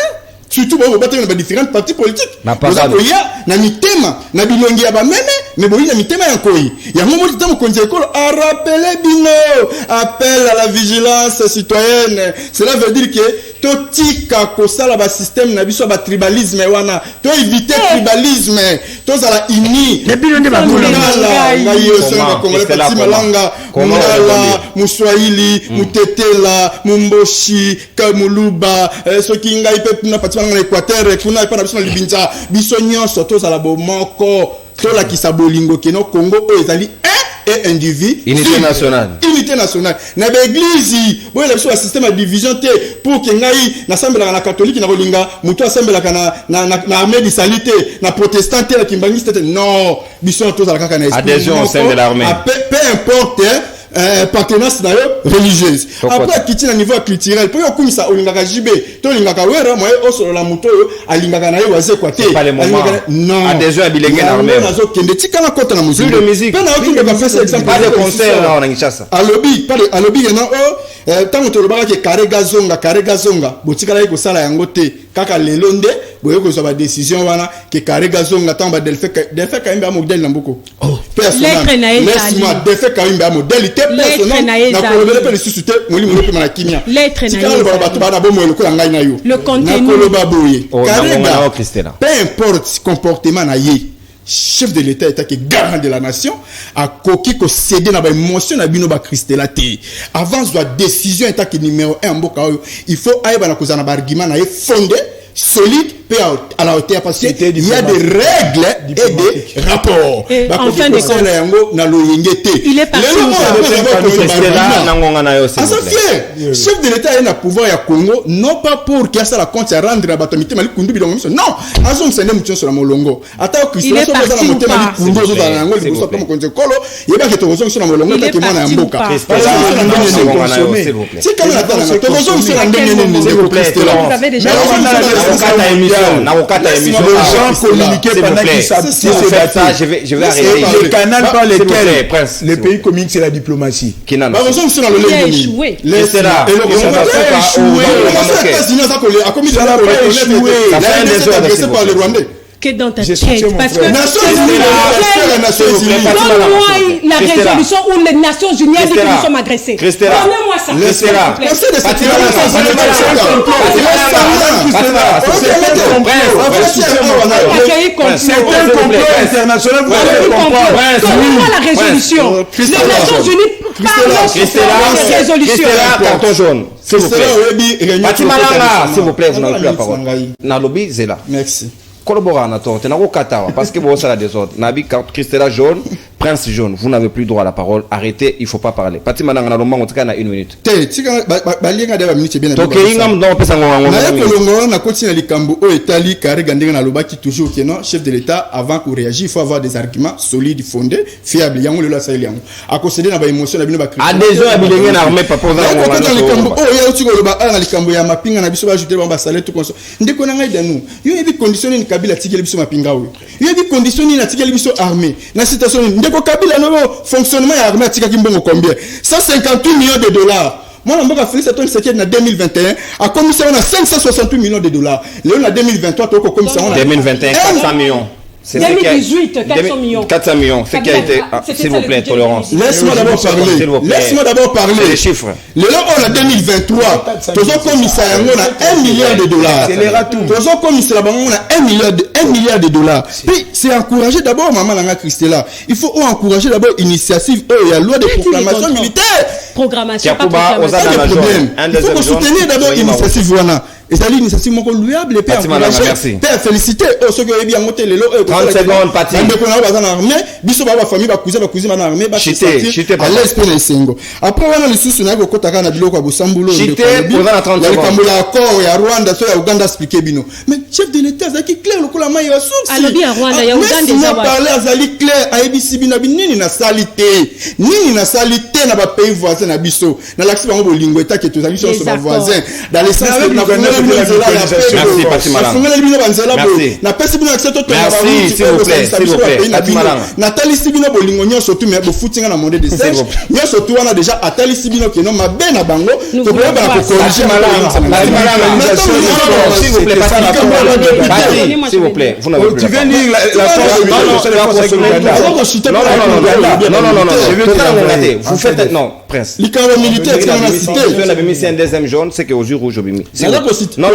Speaker 4: surtout bon battre dans différents partis politiques vous avez na mitema na bilongi ya ba meme mais boyi na mitema ya koyi ya momo tamo konze école a rappeler bino appel à la vigilance citoyenne cela veut dire que totika kosala ba système na biso ba tribalisme wana to éviter tribalisme to zala ini
Speaker 3: les bino nde bakolo
Speaker 4: Malanga Mungala Muswahili Mutetela Mumboshi Kamuluba soki ngai pe na patima na Équateur kuna pa na biso na libinza biso nyonso to zala bomoko to la kisabolingo keno Congo o ezali et individu
Speaker 1: unité nationale
Speaker 4: na l'église boye la biso système de division te pour que ngai na sambela na catholique na rolinga muto asambela na armée de salité na protestant la kimbangiste non biso to zala kaka na
Speaker 1: adhésion au sein de l'armée
Speaker 4: peu importe appartenance religieuse après quitter na niveau culturel pour yokumisa olingaka jibe to lingaka wera moi osolo la muto alingaka na yewaze kwa te
Speaker 1: non adhésion à bilenge na armée
Speaker 4: nazo kende tikana kota na musique
Speaker 1: de musique
Speaker 4: pas na okinde ba faire exemple
Speaker 1: pas de concert là on Kinshasa
Speaker 4: alobi na tango to lobaka ke karega zonga botikala yiko sala yango te kaka lelo nde boye ko ba décision wana ke karega zonga tango ba delfe kaimba modèle na mboko personnel laisse-moi delfe kaimba modèle te personnel na kolobele pe susute moli pe na kimia tikala ba bato ba na bomo eloko ngai na yo
Speaker 5: le contenu
Speaker 4: na koloba boye
Speaker 1: karega
Speaker 4: peu importe comportement na ye chef de l'État est qui garant de la nation a koki ko céder na ba émotion na bino ba Christela te avant la décision est qui numéro 1 mboka il faut aiba na kozana ba argument na fondé solide à la hauteur parce qu'il y a des règles et des rapports.
Speaker 5: En fin de compte, il est parti
Speaker 4: chef de l'État est un pouvoir à Congo, non pas pour qu'il y ait la compte à rendre à Batomité, mais non, Azon c'est un sur la Molongo. Attends,
Speaker 5: il est parti ou pas?
Speaker 1: Les gens communiquaient pendant qu'ils s'abstiennent. Je vais arrêter.
Speaker 2: Le canal par lequel les pays communiquent, c'est la diplomatie.
Speaker 5: Il a échoué. Que dans ta tête, parce que donne-moi la résolution où les Nations Unies disent que nous sommes agressés. Donnez-moi ça. Donnez-moi la résolution. Les Nations Unies parlent de la résolution.
Speaker 1: Carton jaune. S'il vous plaît. Malanga, s'il vous plaît, vous n'avez plus la parole. Nalobi, Zela.
Speaker 4: Merci.
Speaker 1: Collaborant à toi, parce que vous avez des ordres. Nabi, Christela jaune, prince jaune, vous n'avez plus droit à la parole. Arrêtez, il ne faut pas parler. Pati mananga na lomba ngotika na 1 minute.
Speaker 4: Balinga de minute bien.
Speaker 1: Donc ingam don pesa ngongo.
Speaker 4: Na kolongo na continue likambo o etali kare gandinga na lobaki toujours que non chef de l'État avant qu'on réagisse, il faut avoir des arguments solides fondés, fiables. Yango le la sa yango. A concéder na ba émotion na bino ba
Speaker 1: Christela. Adhésion à bilenge na armée pas poser
Speaker 4: likambo o ya uti ko loba na likambo ya mapinga na biso ba ajouter ba salaire tout comme ça. Ndeko na ngai danu. Yo ebi conditionner Kabila tikeli biso mapinga oyo. Yo ebi conditionner na tikeli biso armée. Na situation ndeko Kabila no fonctionnement ya armée tikaki mbongo combien? 158 millions de dollars. Moi, je suis Félix Antoine Tshisekedi en 2021 a commissaire on a 568 millions de dollars. Léon en 2023 tu as commissaire on a
Speaker 1: 2021 400 millions.
Speaker 5: 2018 400 millions.
Speaker 1: 400 millions, c'est qui a été s'il vous plaît tolérance.
Speaker 4: Laisse-moi d'abord parler.
Speaker 1: Les chiffres.
Speaker 4: Léon on a 2023 tu as commissaire on a 1 milliard de dollars. Tu as commissaire on a 1 milliard de dollars. Puis c'est encourager d'abord maman Langa Christela. Il faut encourager d'abord initiative il y a loi de proclamation militaire.
Speaker 5: Programmation pas
Speaker 4: problème. Il faut soutenir d'abord initiative wana. Et ça l'initiative moko louable et puis encourager. Père féliciter ceux qui ont bien monté les lots
Speaker 1: 30 secondes parti.
Speaker 4: Ndeko na bazana armée, biso ba famille ba cousin na armée ba
Speaker 1: chité
Speaker 4: à l'esprit na sengo. Après wana le sous na ko kotaka na biloko bosambulo
Speaker 1: chité posant à 30 secondes.
Speaker 4: Il y a accord ya Rwanda so ya Uganda expliquer bino. Mais chef de l'État ça qui clair lokola mai ya source.
Speaker 5: Alors bien Rwanda ya Uganda
Speaker 4: déjà parler azali clair a ebisi bina binini na salité. Nini na salité na ba pays voisins na biso. Na l'axe bango bolingo état que tozali sur ba voisins dans le sens que na
Speaker 1: Merci, Pati Malanga.
Speaker 2: Merci.
Speaker 1: Merci, s'il vous plaît, s'il vous plaît. Pati Malanga.
Speaker 2: Nathalie Sibino bolingo nyonso tu me bofutinga na monde de sèche. Nyonso tu wana déjà Nathalie Sibino qui non mabe na bango. To boya ba ko corriger Malanga.
Speaker 1: S'il vous plaît, s'il vous plaît. Vous n'avez plus.
Speaker 2: Tu viens dire la force
Speaker 1: non. Vous faites non, prince.
Speaker 2: L'icaro militaire qui a cité.
Speaker 1: On avait mis un deuxième jaune, c'est que au jour rouge obimi.
Speaker 2: Non,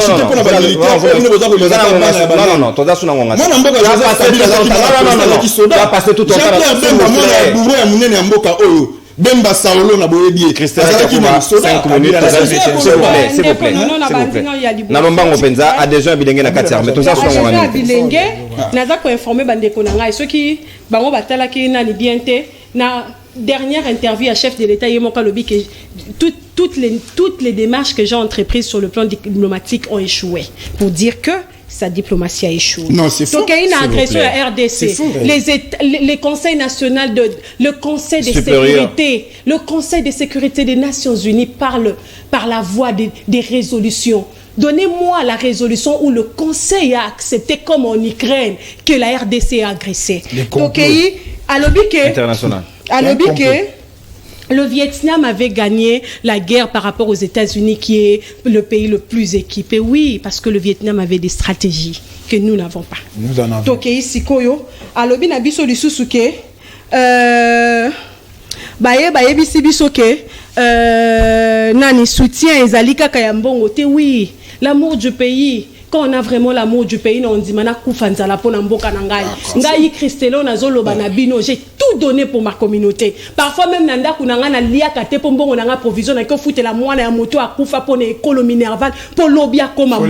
Speaker 1: non, toda suna ngonga.
Speaker 2: Mwana mboka
Speaker 1: va passer tout ton temps.
Speaker 2: Bemba Saolo na boyebi
Speaker 1: Christelle qui va 5 minutes s'il vous plaît. Nalombango penza adhésion bilenge na katiar mais tout ça sur ngani.
Speaker 5: Bilenge naza ko informer bandeko na ngai soki bango batala ki na ni bien te na dernière interview à chef de l'État Yemoka Lobi que toutes les démarches que j'ai entreprises sur le plan diplomatique ont échoué pour dire que sa diplomatie a échoué.
Speaker 2: Non, c'est faux.
Speaker 5: Donc il y a une agression à RDC. Les conseils nationaux le Conseil de sécurité, le Conseil de sécurité des Nations Unies parle par la voie des résolutions. Donnez-moi la résolution où le Conseil a accepté, comme en Ukraine, que la RDC a agressé. Donc il a
Speaker 1: international.
Speaker 5: Le Vietnam avait gagné la guerre par rapport aux États-Unis, qui est le pays le plus équipé. Oui, parce que le Vietnam avait des stratégies que nous n'avons pas.
Speaker 2: Nous en avons.
Speaker 5: Donc, ici, Koyo, alobi na biso lisusuke, nani soutien ezalika kayambongo te. Oui, l'amour du pays. Quand on a vraiment l'amour du pays, on dit mana kufanzala pona mboka na ngai. Ngai Christelo na zoloba na bino, j'ai tout donné pour ma communauté. Parfois même nanda kunanga na liaka te po mbongo nanga provision na ko foutre la mwana ya moto akufa pona école minerval pour lobia comme moto.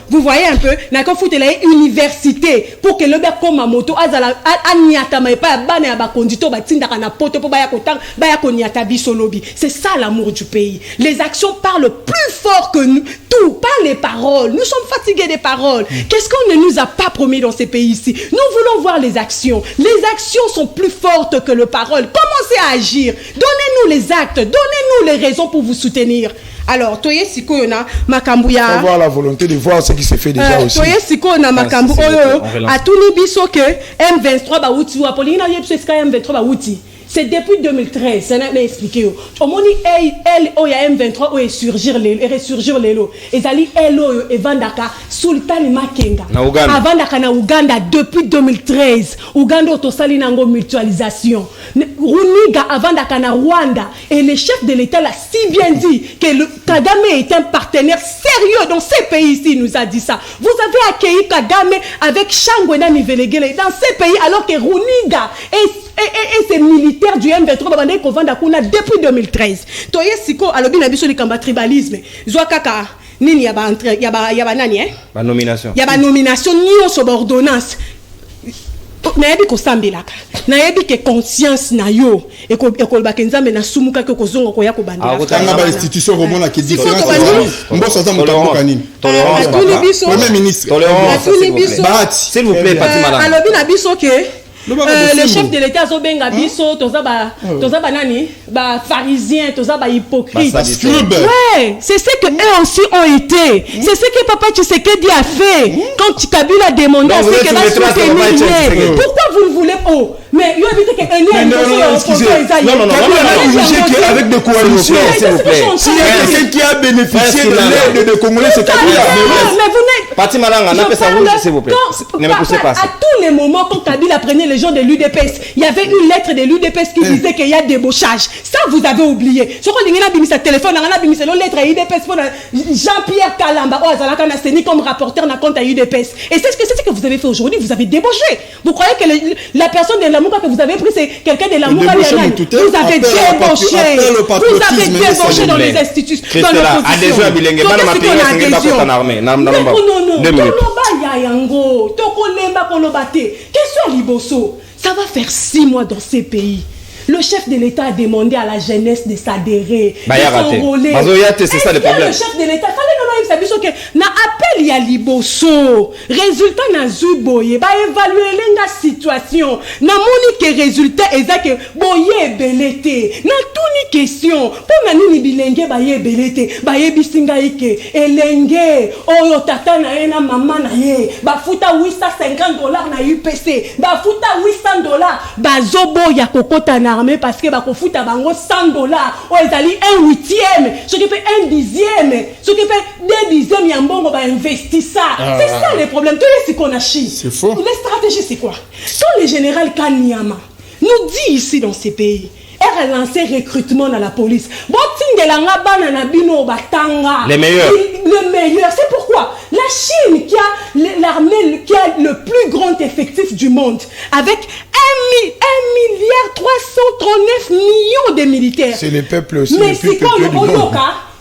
Speaker 5: Vous voyez un peu, na ko foutre la université pour que lobia comme moto azala aniata mai pa bana ya ba kondito ba tindaka na poto po ba ya kotang ba ya koniata biso lobi. C'est ça l'amour du pays. Les actions parlent plus fort que nous, tout, pas les paroles. Nous sommes fatigués des paroles. Qu'est-ce qu'on ne nous a pas promis dans ces pays-ci? Nous voulons voir les actions. Les actions sont plus fortes que les paroles. Commencez à agir. Donnez-nous les actes. Donnez-nous les raisons pour vous soutenir. Alors, Toye Siko Yona Makambouya.
Speaker 2: Il faut avoir la volonté de voir ce qui se fait déjà aussi.
Speaker 5: Toye Siko Yona Makambouya. A Touni Bisoke, M23 Baouti, ou Apolline Yepseska M23 Baouti. C'est depuis 2013, ça n'a pas expliqué. Au moment où il y a M23 où il ressurgir les lots. Et ça dit et Vandaka, Sultan Makenga. Avant Daka na Uganda depuis 2013. Uganda autosali nango mutualisation. Runiga avant Daka na Rwanda. Et le chef de l'État l'a si bien dit que le Kagame est un partenaire sérieux dans ces pays-ci, il nous a dit ça. Vous avez accueilli Kagame avec Shangwena Nivelegele dans ces pays alors que Runiga et ces militaires du M23 depuis 2013. Toye Siko alobi na biso likamba tribalisme. Zwa kaka nini ya ba nani
Speaker 1: ba nomination.
Speaker 5: Ya ba nomination ni sur ordonnance. Nayebi ko sambilaka. Nayebi ke conscience na yo e ko ba kenzambe na sumuka ke ko zongo ko ya ko bandela.
Speaker 2: Tanga ba institution romona ke différence. Mboso za mutamboka nini?
Speaker 5: Tolérance.
Speaker 2: Premier ministre.
Speaker 1: Tolérance. S'il vous plaît, Pati Malanga.
Speaker 5: Alobi na biso ke le chef de l'État Zobenga Biso, toza ba nani, ba pharisien, toza ba hypocrite. Ouais, c'est ce que eux aussi ont été. C'est ce que Papa Tshisekedi a fait quand Kabila a demandé à ce qu'elle va soutenir. Pourquoi vous le voulez pas? Mais il y a dit que
Speaker 2: non, avec des coalitions,
Speaker 1: s'il vous plaît.
Speaker 2: S'il y a quelqu'un qui a bénéficié de l'aide des Congolais, c'est Kabila.
Speaker 5: Mais vous n'êtes
Speaker 1: Pati Malanga, n'appelez ça rouge, s'il vous plaît. Ne me poussez pas.
Speaker 5: À tous les moments, quand Kabila prenait les gens de l'UDPS, il y avait une lettre de l'UDPS qui disait qu'il y a débauchage. Ça, vous avez oublié. Ce qu'on dit, on a téléphone, on a mis cette lettre à UDPS pour Jean-Pierre Kalamba, comme rapporteur dans compte à UDPS. Et c'est ce que vous avez fait aujourd'hui. Vous avez débauché. Vous croyez que la personne de Lamouka que vous avez pris, c'est quelqu'un de Lamouka? Vous avez débauché. Vous avez débauché dans les institutions. Ça va faire 6 mois dans ces pays. Le chef de l'État a demandé à la jeunesse de s'adhérer, de s'enrôler.
Speaker 1: C'est ça le problème.
Speaker 5: Le chef de l'État, na appel ya liboso résultat na zuboye ba évaluer la situation na moni que résultat exact boye belete na tuni question pour na nini bilenge ba ye belete ba ye bisinga ike elenge oyo tata na ye na mama na ye ba futa $850 na UPC ba futa $800 ba zobo ya kokota na armée parce que ba ko futa bango $100 o ezali 1/8 ce qui fait 1/10 ce qui fait 2/10 ya mbongo ba investir ça. C'est ça le problème. Tous les Sikonachi. C'est faux. Les stratégies c'est quoi? Quand le général Kanyama nous dit ici dans ces pays, elle a lancé recrutement dans la police.
Speaker 1: Les meilleurs.
Speaker 5: Le meilleur. C'est pourquoi la Chine qui a l'armée qui a le plus grand effectif du monde avec 1,339 millions de militaires.
Speaker 2: C'est le peuple aussi.
Speaker 5: Mais c'est comme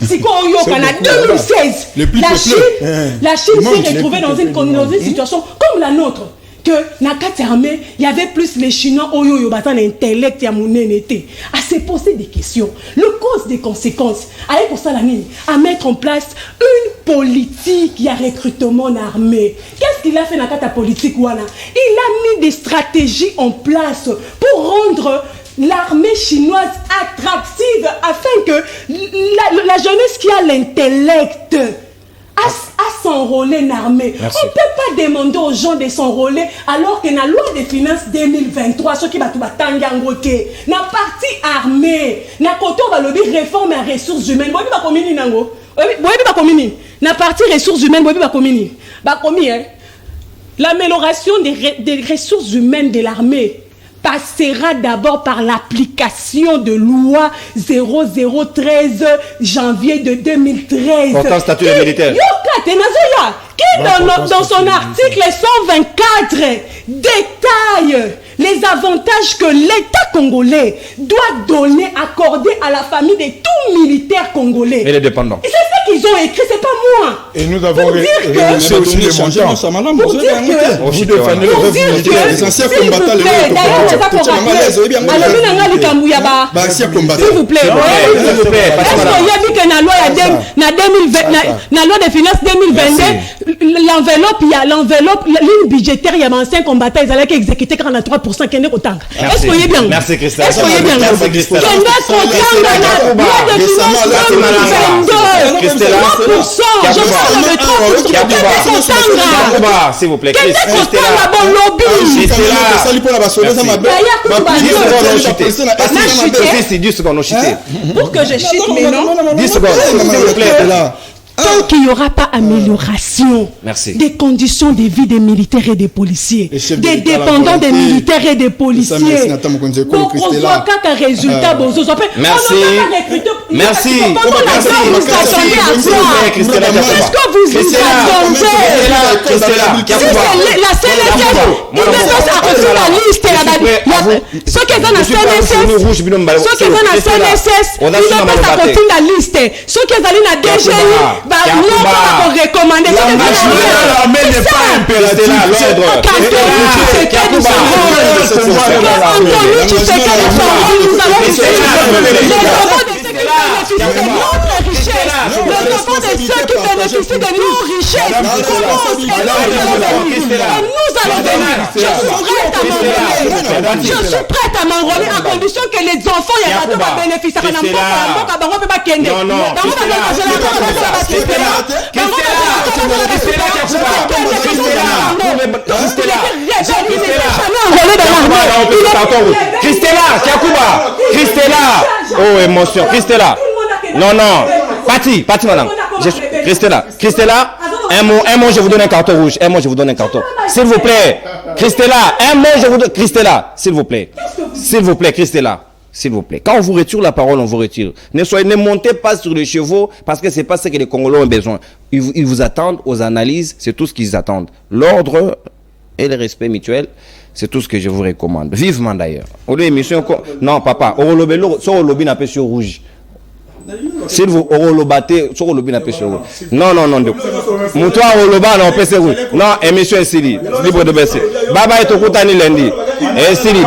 Speaker 5: c'est quand en 2016, la Chine s'est retrouvée dans une situation comme la nôtre. Que Nakati armée, il y avait plus les Chinois au batan intellect ya monenete à se poser des questions. Le cause des conséquences, avec pour ça à mettre en place une politique il y a recrutement armé. Qu'est-ce qu'il a fait Nakata politique wana? Il a mis des stratégies en place pour rendre l'armée chinoise attractive afin que la jeunesse qui a l'intellect à s'enrôler en armée. Merci. On ne peut pas demander aux gens de s'enrôler alors que dans la loi des finances 2023, ceux qui va tout battre na partie armée, na côté on va le réforme et ressources humaines. Boy ba komini nango. Boy ba komini. Na partie ressources humaines boy ba komini. Ba komi l'amélioration des ressources humaines de l'armée passera d'abord par l'application de loi 0013 janvier de 2013.
Speaker 1: Pourtant, statut des militaires.
Speaker 5: Qui dans son article 124 détaille les avantages que l'État congolais doit donner, accorder à la famille de tout militaire congolais.
Speaker 1: Et les dépendants.
Speaker 5: Et c'est ça qu'ils ont écrit, c'est pas moi.
Speaker 2: Et nous avons
Speaker 4: aussi les montants.
Speaker 5: Pour dire que
Speaker 4: vous défendez les anciens combattants.
Speaker 5: S'il vous plaît. Est-ce qu'il y a dit que la loi des finances 2022, l'enveloppe, ligne budgétaire, il y a anciens combattants, ils allaient exécuter 43% qui est autant. Est-ce qu'il y a bien?
Speaker 1: Merci Christelle.
Speaker 5: Est-ce qu'il y a bien?
Speaker 1: S'il vous plaît,
Speaker 5: pour que je chute maintenant.
Speaker 1: 10 secondes, s'il vous plaît.
Speaker 5: Tant qu'il n'y aura pas amélioration des conditions de vie des militaires et des policiers, des dépendants des militaires et des policiers, donc on voit qu'un résultat,
Speaker 1: merci. Merci.
Speaker 5: Est-ce que vous vous attendez? La CNSS, il a reçu la liste. Ceux qui sont dans la CNSS, il ne peut pas sortir la liste. Ceux qui sont dans la DGI, recommander
Speaker 1: l'armée n'est pas impérative.
Speaker 5: Le enfant de ceux qui bénéficient de nos richesses. Nous allons venir. Je suis prête à m'enrôler à condition que les enfants bénéficient de
Speaker 1: Christella, oh émotion, Christella. Non, Pati, madame. Christella, un mot, je vous donne un carton rouge. Un mot, je vous donne un carton. S'il vous plaît, Christella, un mot, je vous donne. Christella, s'il vous plaît. S'il vous plaît, Christella. S'il vous plaît. Quand on vous retire la parole, on vous retire. Ne montez pas sur les chevaux parce que c'est pas ce que les Congolais ont besoin. Ils vous attendent aux analyses, c'est tout ce qu'ils attendent. L'ordre et le respect mutuel, c'est tout ce que je vous recommande. Vivement d'ailleurs. Non, papa, sur le n'a pas sur rouge. S'il vous orolobaté, sur le n'a pas sur rouge. Non. Moutoua oroloba, non, pas sur rouge. Non, émission est libre de baisser. Baba est au Koutani lundi. Et Sili.